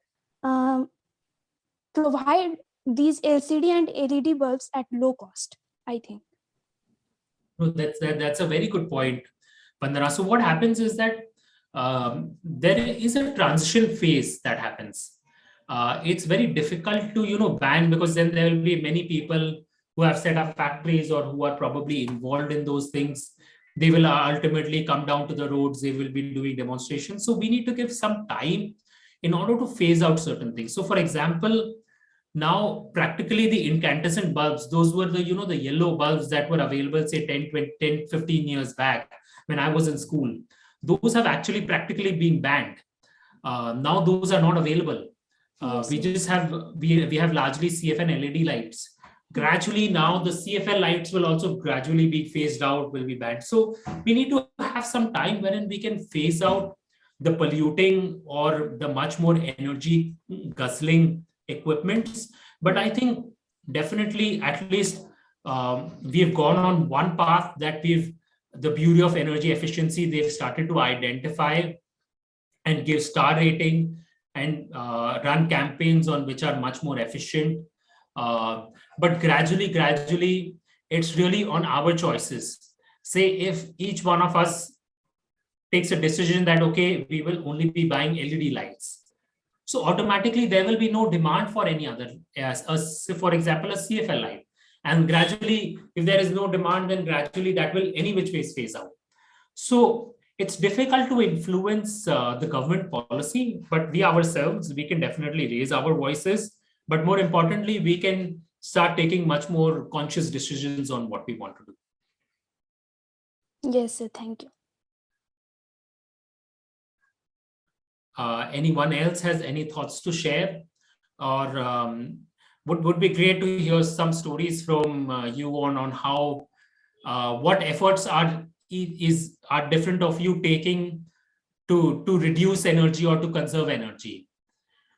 provide these LCD and LED bulbs at low cost, I think. No, that's a very good point, Vandana. So what happens is that there is a transition phase that happens. It's very difficult to ban, because then there will be many people who have set up factories or who are probably involved in those things. They will ultimately come down to the roads. They will be doing demonstrations. So we need to give some time in order to phase out certain things. So, for example, now practically the incandescent bulbs, those were the yellow bulbs that were available say 10 20 10 15 years back when I was in school. Those have actually practically been banned. Now those are not available. We just have we have largely CFN LED lights. Gradually now the CFL lights will also gradually be phased out, will be banned. So we need to have some time wherein we can phase out the polluting or the much more energy guzzling equipments. But I think definitely at least we've gone on one path that the beauty of energy efficiency, they've started to identify and give star rating and run campaigns on which are much more efficient. But gradually, it's really on our choices. Say if each one of us takes a decision that, okay, we will only be buying LED lights, so automatically there will be no demand for any other, for example, a CFL light. And gradually, if there is no demand, then gradually that will any which ways phase out. So it's difficult to influence the government policy, but we ourselves, we can definitely raise our voices. But more importantly, we can start taking much more conscious decisions on what we want to do. Yes, sir. Thank you. Anyone else has any thoughts to share? Or would be great to hear some stories from you on how what efforts are different of you taking to reduce energy or to conserve energy.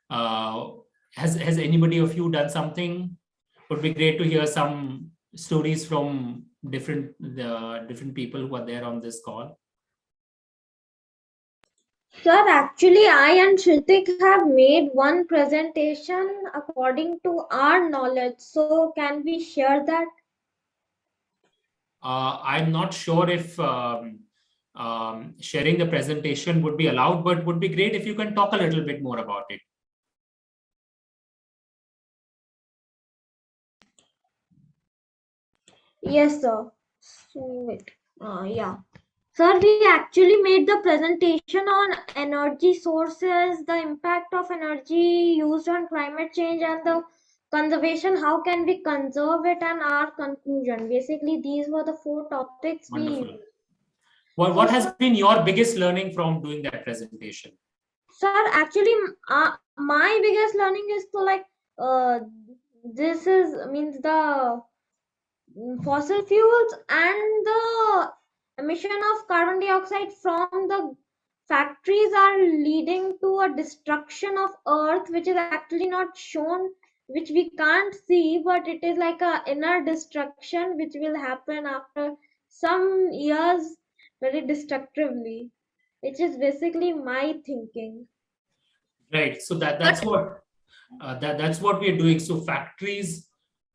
Has anybody of you done something? Would be great to hear some stories from different people who are there on this call. Sir, actually, I and Shritik have made one presentation according to our knowledge. So, can we share that? I'm not sure if sharing the presentation would be allowed, but would be great if you can talk a little bit more about it. Yes, sir. So, wait. Yeah. Sir, we actually made the presentation on energy sources, the impact of energy used on climate change, and the conservation. How can we conserve it, and our conclusion. Basically, these were the 4 topics we Wonderful. used. What has been your biggest learning from doing that presentation? Sir, actually, my biggest learning is to like, this means the fossil fuels and the emission of carbon dioxide from the factories are leading to a destruction of earth, which is actually not shown, which we can't see, but it is like a inner destruction which will happen after some years very destructively, which is basically my thinking. Right. So that's what we're doing. So factories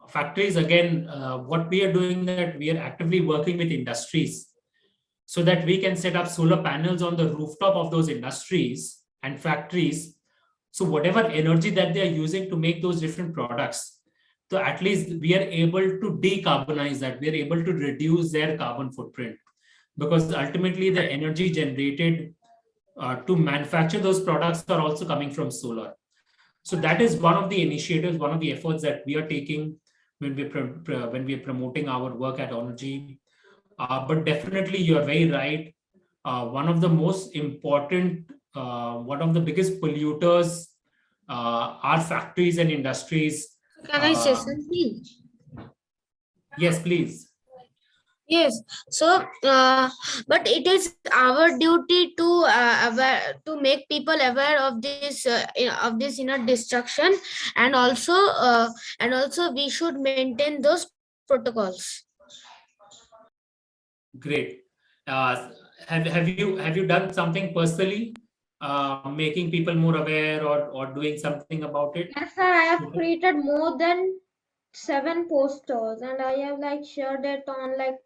factories, again, what we are doing, that we are actively working with industries so that we can set up solar panels on the rooftop of those industries and factories. So whatever energy that they are using to make those different products, so at least we are able to decarbonize that. We are able to reduce their carbon footprint, because ultimately the energy generated to manufacture those products are also coming from solar. So that is one of the initiatives, one of the efforts that we are taking when we are promoting our work at Onergy. But definitely, you are very right. One of the most important, one of the biggest polluters are factories and industries. Can I say something? Yes, please. Yes, so but it is our duty to to make people aware of this destruction, and also we should maintain those protocols. Great. Have you done something personally, making people more aware or doing something about it? Yes, sir. I have created more than 7 posters, and I have like shared it on like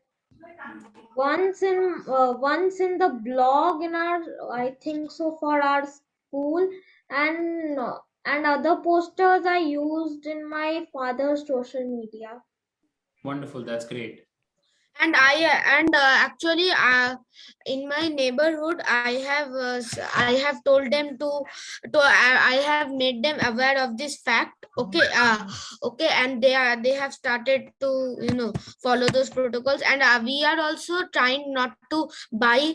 once in the blog in our, I think so, for our school, and other posters I used in my father's social media. Wonderful. That's great. And actually, in my neighborhood, I have told them I have made them aware of this fact. Okay, okay, and they have started to follow those protocols, and we are also trying not to buy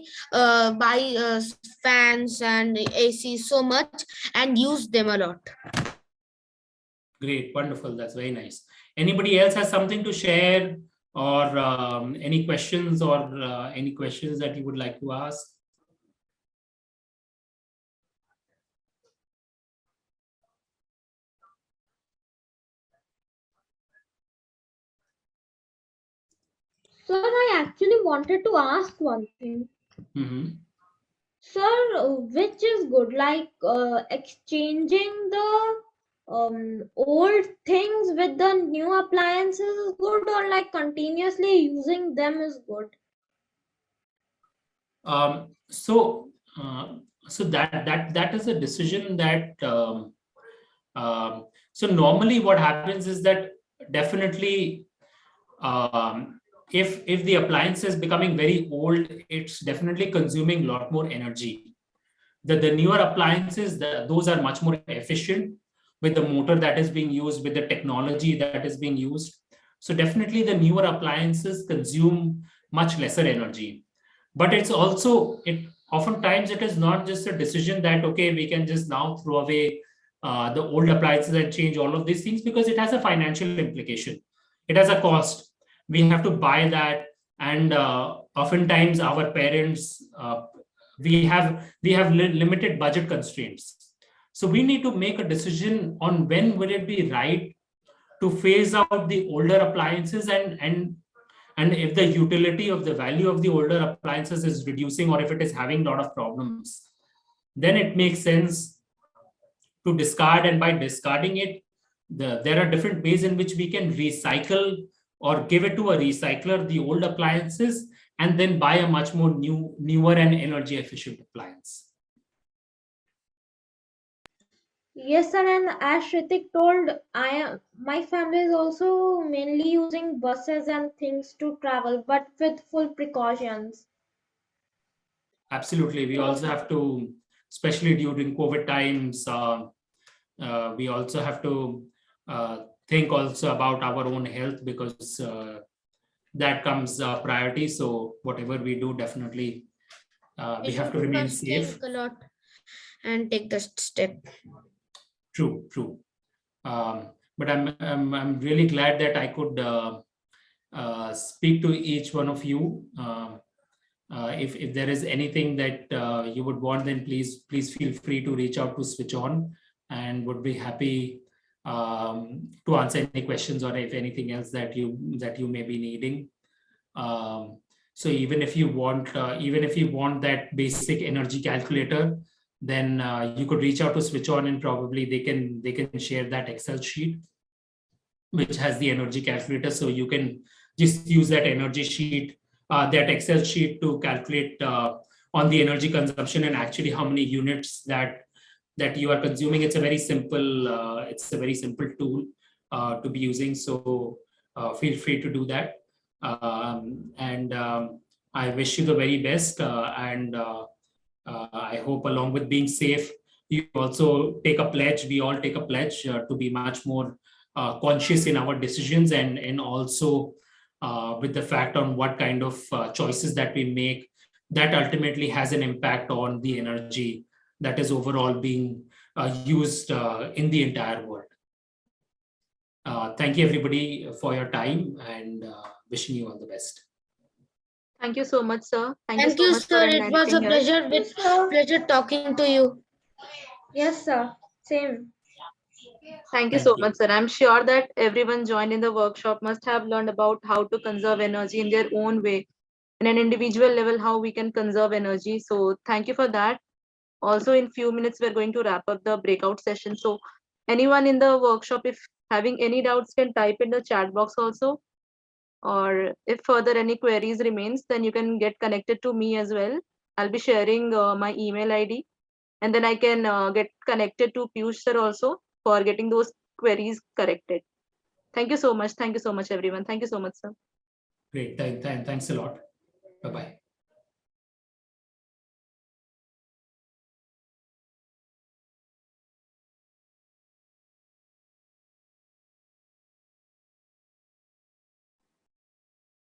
fans and AC so much and use them a lot. Great. Wonderful. That's very nice. Anybody else has something to share, or any questions, or any questions that you would like to ask? Sir, I actually wanted to ask one thing. Mhm. Sir, which is good, like exchanging the old things with the new appliances is good, or like continuously using them is good? So, so that is a decision that. So normally, what happens is that definitely, if the appliance is becoming very old, it's definitely consuming a lot more energy. The newer appliances, those are much more efficient with the motor that is being used, with the technology that is being used. So definitely the newer appliances consume much lesser energy. But it's also, oftentimes it is not just a decision that, okay, we can just now throw away the old appliances and change all of these things, because it has a financial implication. It has a cost. We have to buy that, and oftentimes our parents, we have limited budget constraints. So we need to make a decision on when would it be right to phase out the older appliances, and if the utility of the value of the older appliances is reducing, or if it is having a lot of problems, then it makes sense to discard. And by discarding it, there are different ways in which we can recycle or give it to a recycler, the old appliances, and then buy a much more newer and energy efficient appliance. Yes, sir, and as Shritik told, my family is also mainly using buses and things to travel, but with full precautions. Absolutely. We also have to, especially during COVID times, we also have to think also about our own health, because that comes priority. So whatever we do, definitely we have to remain First safe. think a lot and take the step. True. But I'm really glad that I could speak to each one of you. If there is anything that you would want, then please feel free to reach out to Switch On, and would be happy to answer any questions, or if anything else that you may be needing. So even if you want that basic energy calculator, then you could reach out to Switch On, and probably they can share that Excel sheet. which has the energy calculator. So you can just use that energy sheet, that Excel sheet to calculate on the energy consumption and actually how many units that you are consuming. It's a very simple tool to be using. So feel free to do that. And I wish you the very best. And I hope along with being safe, you also take a pledge. We all take a pledge to be much more conscious in our decisions, and also with the fact on what kind of choices that we make, that ultimately has an impact on the energy that is overall being used in the entire world. Thank you everybody for your time, and wishing you all the best. Thank you so much, sir. Thank you, so much for sir. It was a enlightening us. pleasure Yes, sir. pleasure talking to you. Yes, sir. Same. Thank you Thank so you. much, sir. I'm sure that everyone joined in the workshop must have learned about how to conserve energy in their own way. In an individual level, how we can conserve energy. So thank you for that. Also, in few minutes, we're going to wrap up the breakout session. So anyone in the workshop, if having any doubts, can type in the chat box also. Or if further any queries remains, then you can get connected to me as well. I'll be sharing my email ID, and then I can get connected to Piyush sir also for getting those queries corrected. Thank you so much. Thank you so much, everyone. Thank you so much, sir. Great. Thanks a lot. Bye-bye.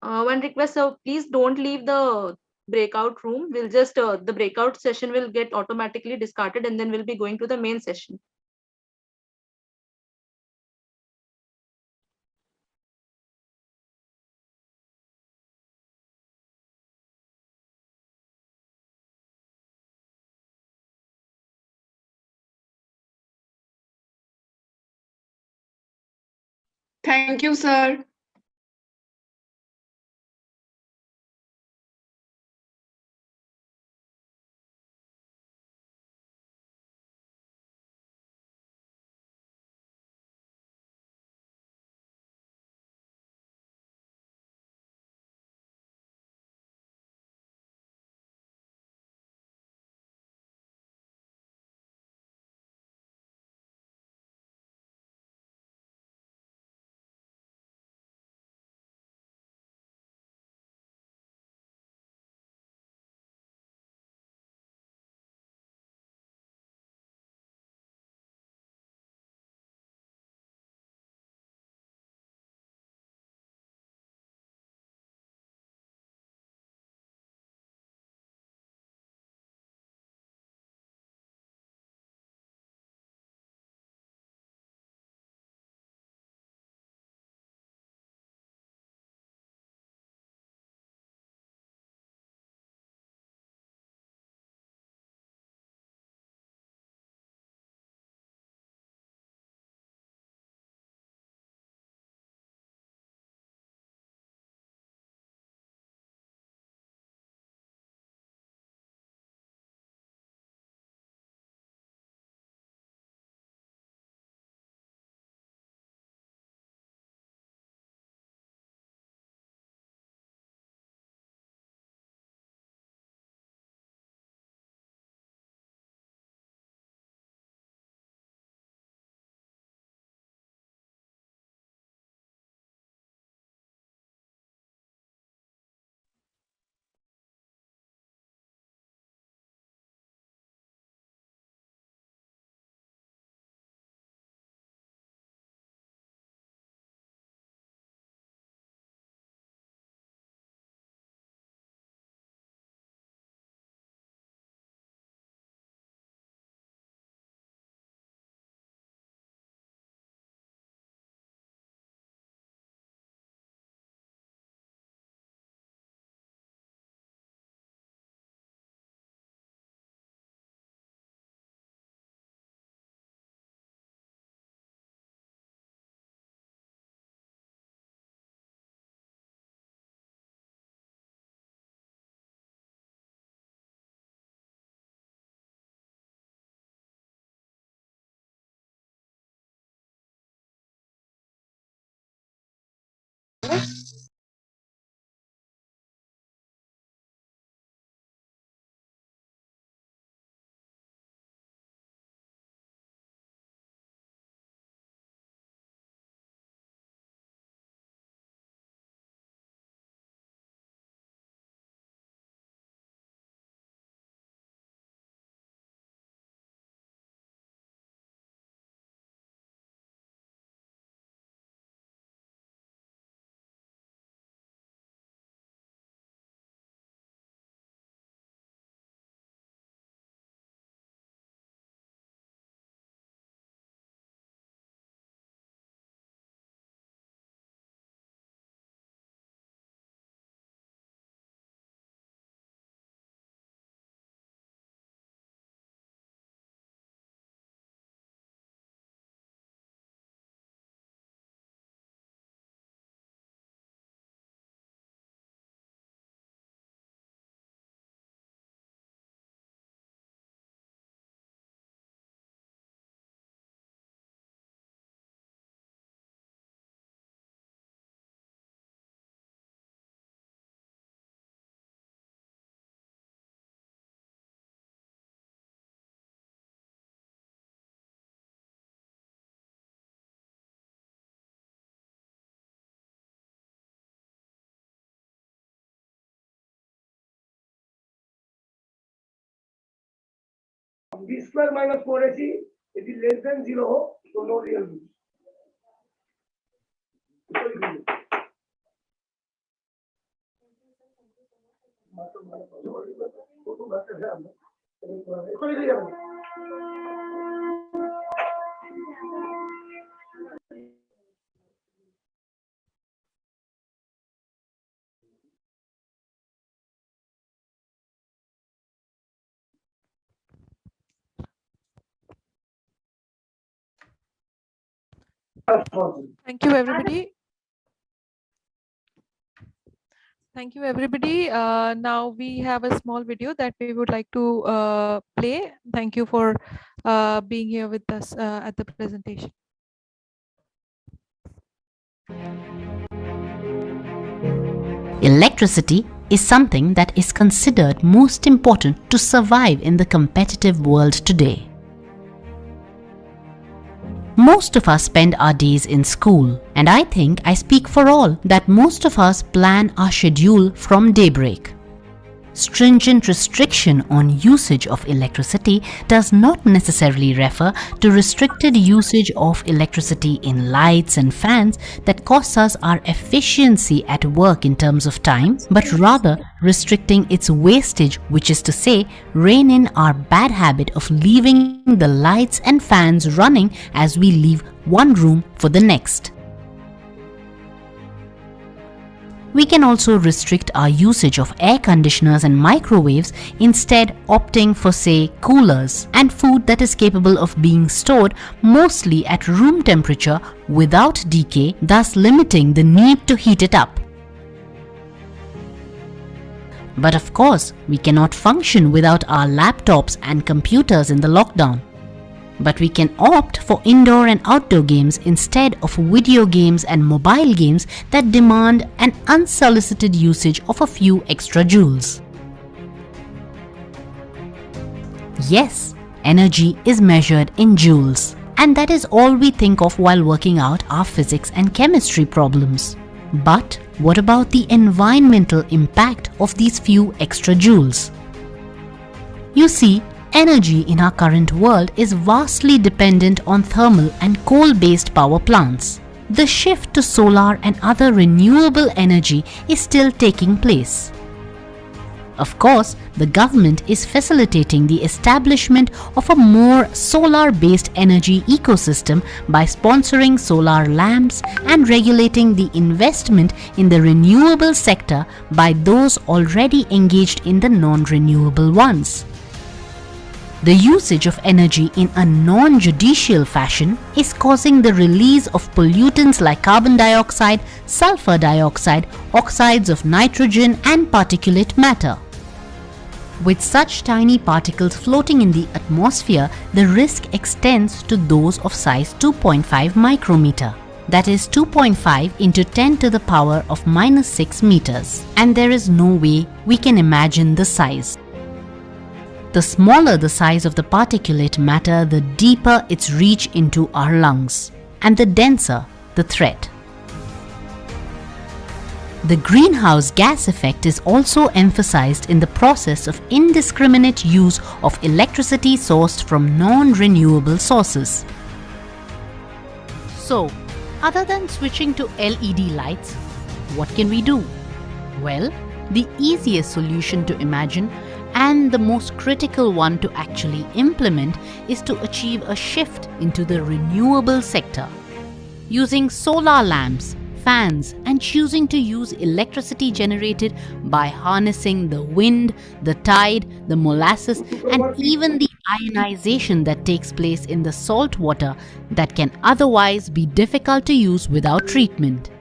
One request, so please don't leave the breakout room. We'll just the breakout session will get automatically discarded, and then we'll be going to the main session. Thank you, sir. b square minus 4ac, it is less than 0, so no real root. Thank you, everybody. Thank you, everybody. Now we have a small video that we would like to play. Thank you for being here with us at the presentation. Electricity is something that is considered most important to survive in the competitive world today. Most of us spend our days in school, and I think I speak for all that most of us plan our schedule from daybreak. Stringent restriction on usage of electricity does not necessarily refer to restricted usage of electricity in lights and fans that costs us our efficiency at work in terms of time, but rather restricting its wastage, which is to say, rein in our bad habit of leaving the lights and fans running as we leave one room for the next. We can also restrict our usage of air conditioners and microwaves, instead opting for, say, coolers and food that is capable of being stored mostly at room temperature without decay, thus limiting the need to heat it up. But of course, we cannot function without our laptops and computers in the lockdown. But we can opt for indoor and outdoor games instead of video games and mobile games that demand an unsolicited usage of a few extra joules. Yes, energy is measured in joules, and that is all we think of while working out our physics and chemistry problems. But what about the environmental impact of these few extra joules? You see, energy in our current world is vastly dependent on thermal and coal-based power plants. The shift to solar and other renewable energy is still taking place. Of course, the government is facilitating the establishment of a more solar-based energy ecosystem by sponsoring solar lamps and regulating the investment in the renewable sector by those already engaged in the non-renewable ones. The usage of energy in a non-judicial fashion is causing the release of pollutants like carbon dioxide, sulfur dioxide, oxides of nitrogen and particulate matter. With such tiny particles floating in the atmosphere, the risk extends to those of size 2.5 micrometer. That is 2.5 into 10 to the power of -6 meters. And there is no way we can imagine the size. The smaller the size of the particulate matter, the deeper its reach into our lungs, and the denser the threat. The greenhouse gas effect is also emphasized in the process of indiscriminate use of electricity sourced from non-renewable sources. So, other than switching to LED lights, what can we do? Well, the easiest solution to imagine and the most critical one to actually implement is to achieve a shift into the renewable sector. Using solar lamps, fans, and choosing to use electricity generated by harnessing the wind, the tide, the molasses, and even the ionization that takes place in the salt water that can otherwise be difficult to use without treatment.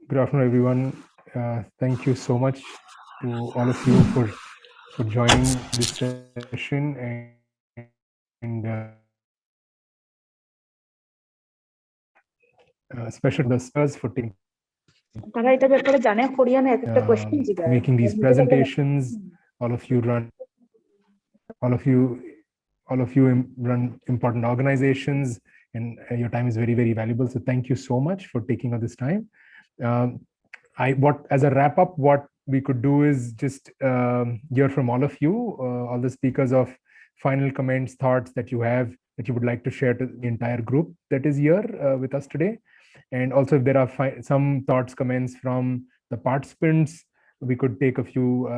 Good afternoon, everyone. Thank you so much to all of you for joining this session, and especially the sirs for making these presentations. All of you run important organizations, and your time is very, very valuable. So thank you so much for taking out this time. as a wrap up, what we could do is just hear from all of you, all the speakers, of final comments, thoughts that you have that you would like to share to the entire group that is here with us today. And also, if there are some thoughts, comments from the participants, we could take a few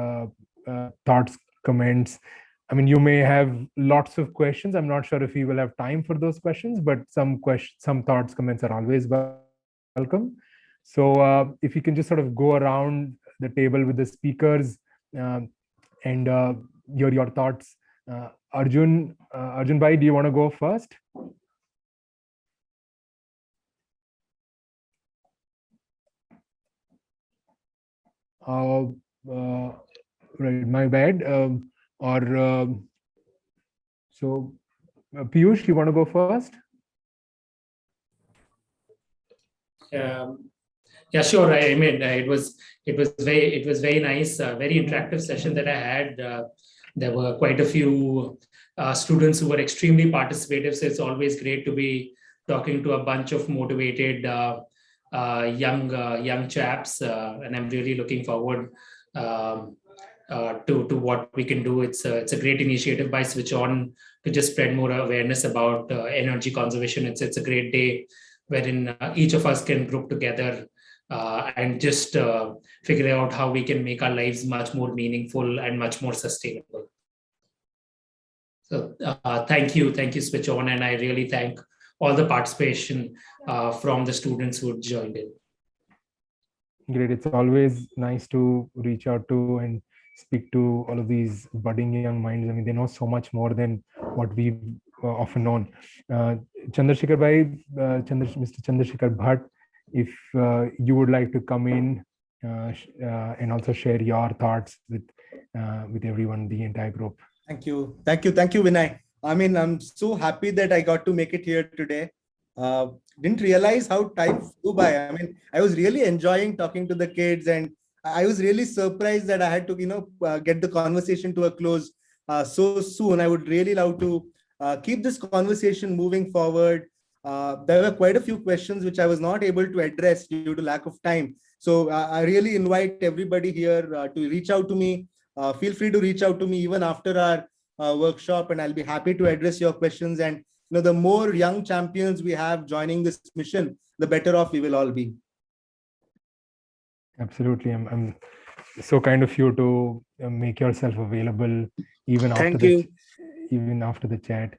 thoughts, comments. I mean, you may have lots of questions. I'm not sure if we will have time for those questions, but some thoughts, comments are always welcome. So if you can just sort of go around the table with the speakers and hear your thoughts. Arjun Bhai, do you want to go first? Right, my bad. Piyush, you want to go first? Yeah, sure. I mean, it was very nice, very interactive session that I had. There were quite a few students who were extremely participative. So it's always great to be talking to a bunch of motivated young chaps, and I'm really looking forward to what we can do. It's a great initiative by Switch On to just spread more awareness about energy conservation. It's a great day wherein each of us can group together and just figure out how we can make our lives much more meaningful and much more sustainable. So thank you, Switch On, and I really thank all the participation from the students who joined in. Great. It's always nice to reach out to and speak to all of these budding young minds. I mean, they know so much more than what we've often known. Chandrasekhar Bhai, Mr. Chandrasekhar Bhatt, if you would like to come in and also share your thoughts with everyone, the entire group. Thank you, Vinay. I mean, I'm so happy that I got to make it here today. Didn't realize how time flew by. I mean, I was really enjoying talking to the kids, and I was really surprised that I had to, get the conversation to a close so soon. I would really love to keep this conversation moving forward. There were quite a few questions which I was not able to address due to lack of time. So I really invite everybody here to reach out to me. Feel free to reach out to me even after our workshop, and I'll be happy to address your questions. And the more young champions we have joining this mission, the better off we will all be. Absolutely. I'm so kind of you to make yourself available even after the chat.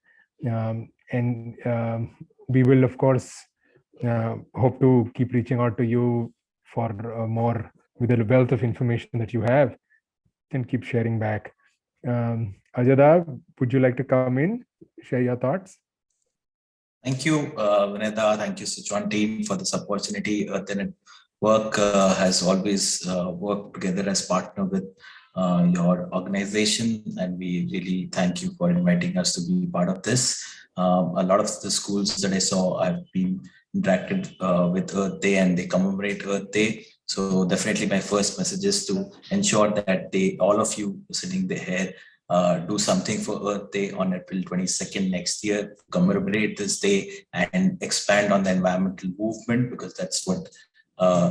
We will, of course, hope to keep reaching out to you for more with the wealth of information that you have, and keep sharing back. Ajada, would you like to come in, share your thoughts? Thank you, Vinay. Thank you, Switch On team, for this opportunity. Work has always worked together as partner with your organization, and we really thank you for inviting us to be part of this. A lot of the schools that I saw, I've been interacted with Earth Day, and they commemorate Earth Day. So definitely my first message is to ensure that all of you sitting there do something for Earth Day on April 22nd next year, commemorate this day and expand on the environmental movement, because that's what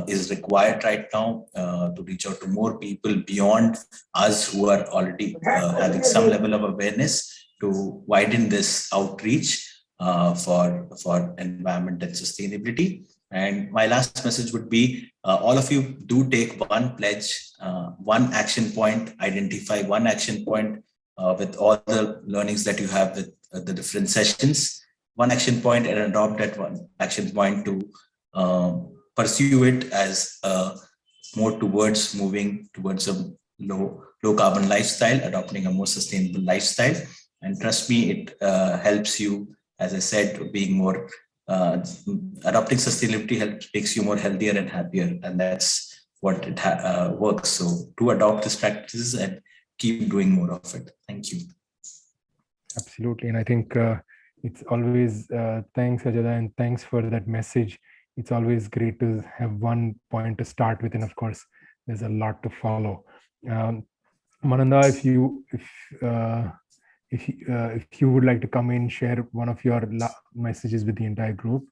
is required right now to reach out to more people beyond us who are already having some level of awareness, to widen this outreach for environment and sustainability. And my last message would be, all of you do take one pledge, one action point, identify one action point with all the learnings that you have with the different sessions, one action point, and adopt that one action point to pursue it as more towards moving towards a low carbon lifestyle, adopting a more sustainable lifestyle. And trust me, it helps you, as I said, being more adopting sustainability makes you more healthier and happier, and that's what it works. So to adopt these practices and keep doing more of it. Thank you. Absolutely. And I think it's always thanks, Ajada, and thanks for that message. It's always great to have one point to start with, and of course there's a lot to follow. Mananda, if you would like to come in, share one of your messages with the entire group.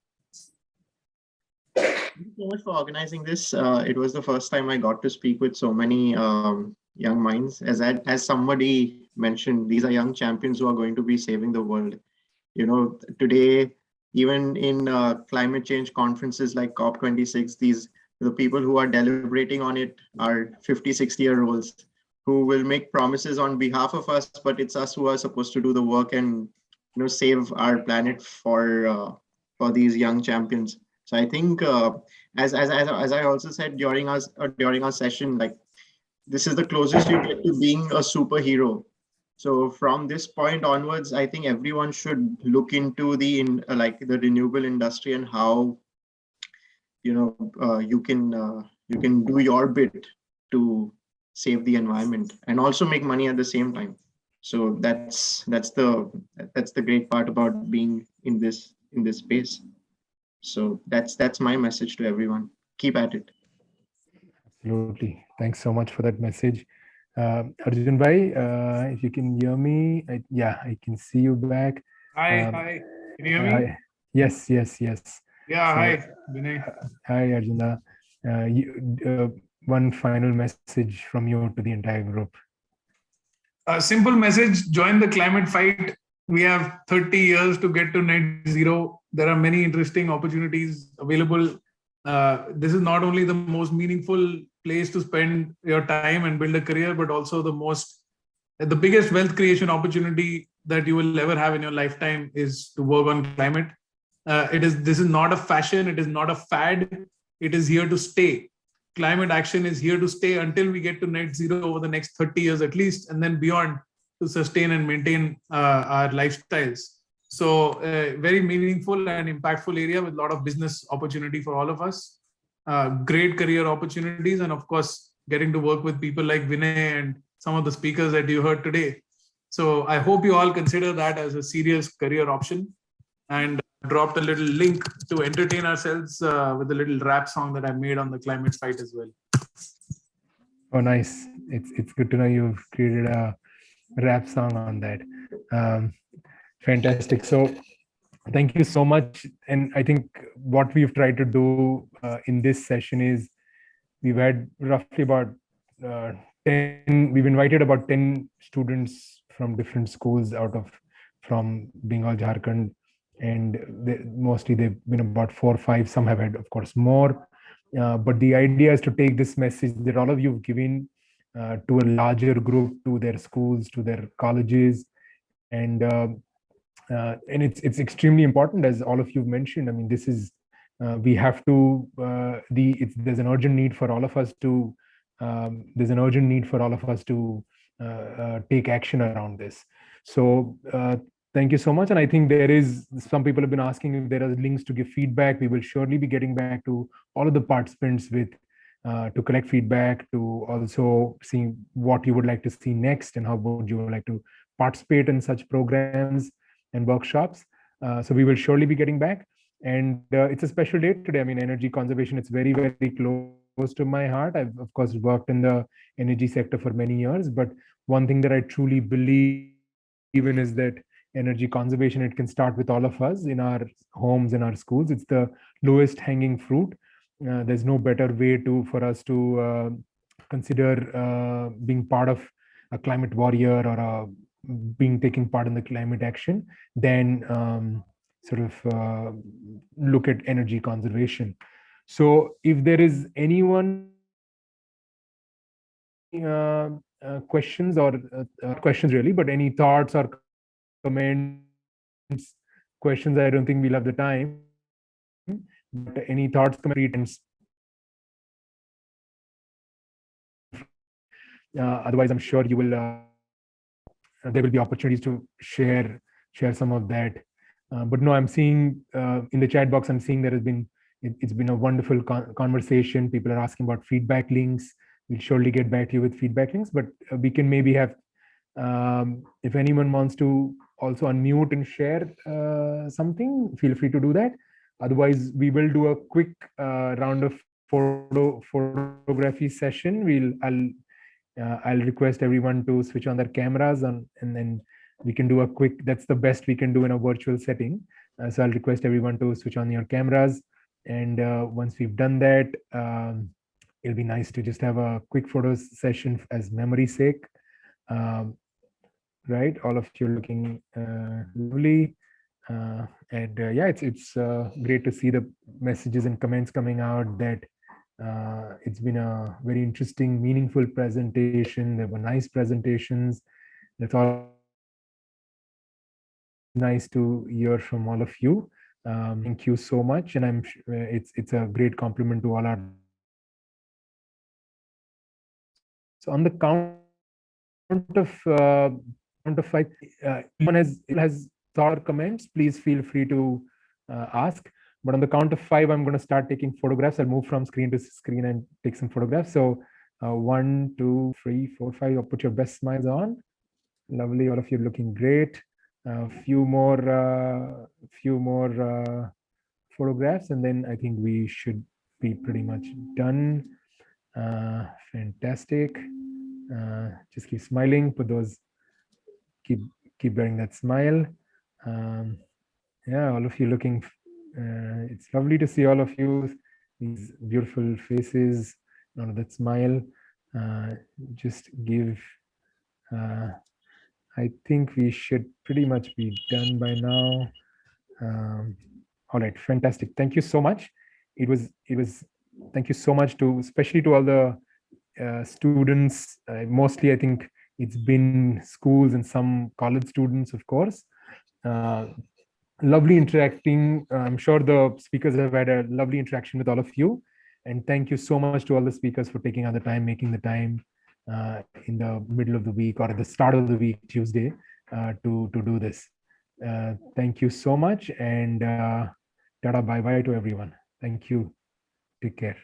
Thank you so much for organizing this. It was the first time I got to speak with so many young minds. As somebody mentioned, these are young champions who are going to be saving the world. You know, today, even in climate change conferences like COP26, the people who are deliberating on it are 50, 60-year-olds who will make promises on behalf of us, but it's us who are supposed to do the work and save our planet for these young champions. So I think, as I also said during our session, like this is the closest you get to being a superhero. So from this point onwards, I think everyone should look into the renewable industry and how you can do your bit to save the environment and also make money at the same time. So that's the great part about being in this space. So that's my message to everyone. Keep at it. Absolutely. Thanks so much for that message. Arjun Bhai, if you can hear me, I can see you back. Hi. Can you hear me? Hi. Yes. Yeah, So, hi, Vinay. Hi, Arjuna. One final message from you to the entire group. A simple message: join the climate fight. We have 30 years to get to net zero. There are many interesting opportunities available. This is not only the most meaningful place to spend your time and build a career, but also the biggest wealth creation opportunity that you will ever have in your lifetime is to work on climate. This is not a fashion. It is not a fad. It is here to stay. Climate action is here to stay until we get to net zero over the next 30 years at least, and then beyond, to sustain and maintain our lifestyles. So very meaningful and impactful area with a lot of business opportunity for all of us. Great career opportunities, and of course, getting to work with people like Vinay and some of the speakers that you heard today. So I hope you all consider that as a serious career option, and dropped a little link to entertain ourselves with a little rap song that I made on the climate fight as well. Oh, nice. It's good to know you've created a rap song on that. Fantastic. So thank you so much. And I think what we've tried to do in this session is we've had roughly about 10, we've invited about 10 students from different schools from Bengal, Jharkhand, and mostly they've been about 4 or 5. Some have had, of course, more. But the idea is to take this message that all of you have given to a larger group, to their schools, to their colleges, and it's extremely important, as all of you mentioned. I mean, this is we have to there's an urgent need for all of us to take action around this. So thank you so much. And I think some people have been asking if there are links to give feedback. We will surely be getting back to all of the participants to collect feedback, to also see what you would like to see next and how would you like to participate in such programs and workshops. So we will surely be getting back. And it's a special day today. I mean, energy conservation, it's very, very close to my heart. I've, of course, worked in the energy sector for many years, but one thing that I truly believe in is that energy conservation, it can start with all of us in our homes, in our schools. It's the lowest hanging fruit. There's no better way for us to consider being part of a climate warrior or taking part in the climate action than look at energy conservation. So if there is anyone questions or questions really, but any thoughts or comments, questions, I don't think we'll have the time. But any thoughts, comments? Otherwise, I'm sure you will. There will be opportunities to share some of that. But no, I'm seeing in the chat box, I'm seeing it's been a wonderful conversation. People are asking about feedback links. We'll surely get back to you with feedback links, but we can maybe have, if anyone wants to also unmute and share something, feel free to do that. Otherwise, we will do a quick round of photography session. I'll request everyone to switch on their cameras and then we can do a quick, that's the best we can do in a virtual setting. So I'll request everyone to switch on your cameras And once we've done that, it'll be nice to just have a quick photo session as memory's sake. Right, all of you looking lovely. And yeah, it's great to see the messages and comments coming out that it's been a very interesting, meaningful presentation. There were nice presentations. That's all nice to hear from all of you. Thank you so much, and it's a great compliment to all our. So on the count of 5, anyone has thought or comments, please feel free to ask. But on the count of 5, I'm going to start taking photographs. I'll move from screen to screen and take some photographs. So 1, 2, 3, 4, 5. I'll put your best smiles on. Lovely, all of you looking great. A few more photographs, and then I think we should be pretty much done. Fantastic. Just keep smiling. Put those. Keep wearing that smile. Yeah, all of you looking. It's lovely to see all of you. These beautiful faces. All of that smile. Just give. I think we should pretty much be done by now. All right, fantastic. Thank you so much. It was. Thank you so much to, especially to all the students. Mostly, I think it's been schools and some college students, of course. Lovely interacting. I'm sure the speakers have had a lovely interaction with all of you. And thank you so much to all the speakers for taking out the time, making the time in the middle of the week or at the start of the week, Tuesday, to do this. Thank you so much, and tada, bye-bye to everyone. Thank you. Take care.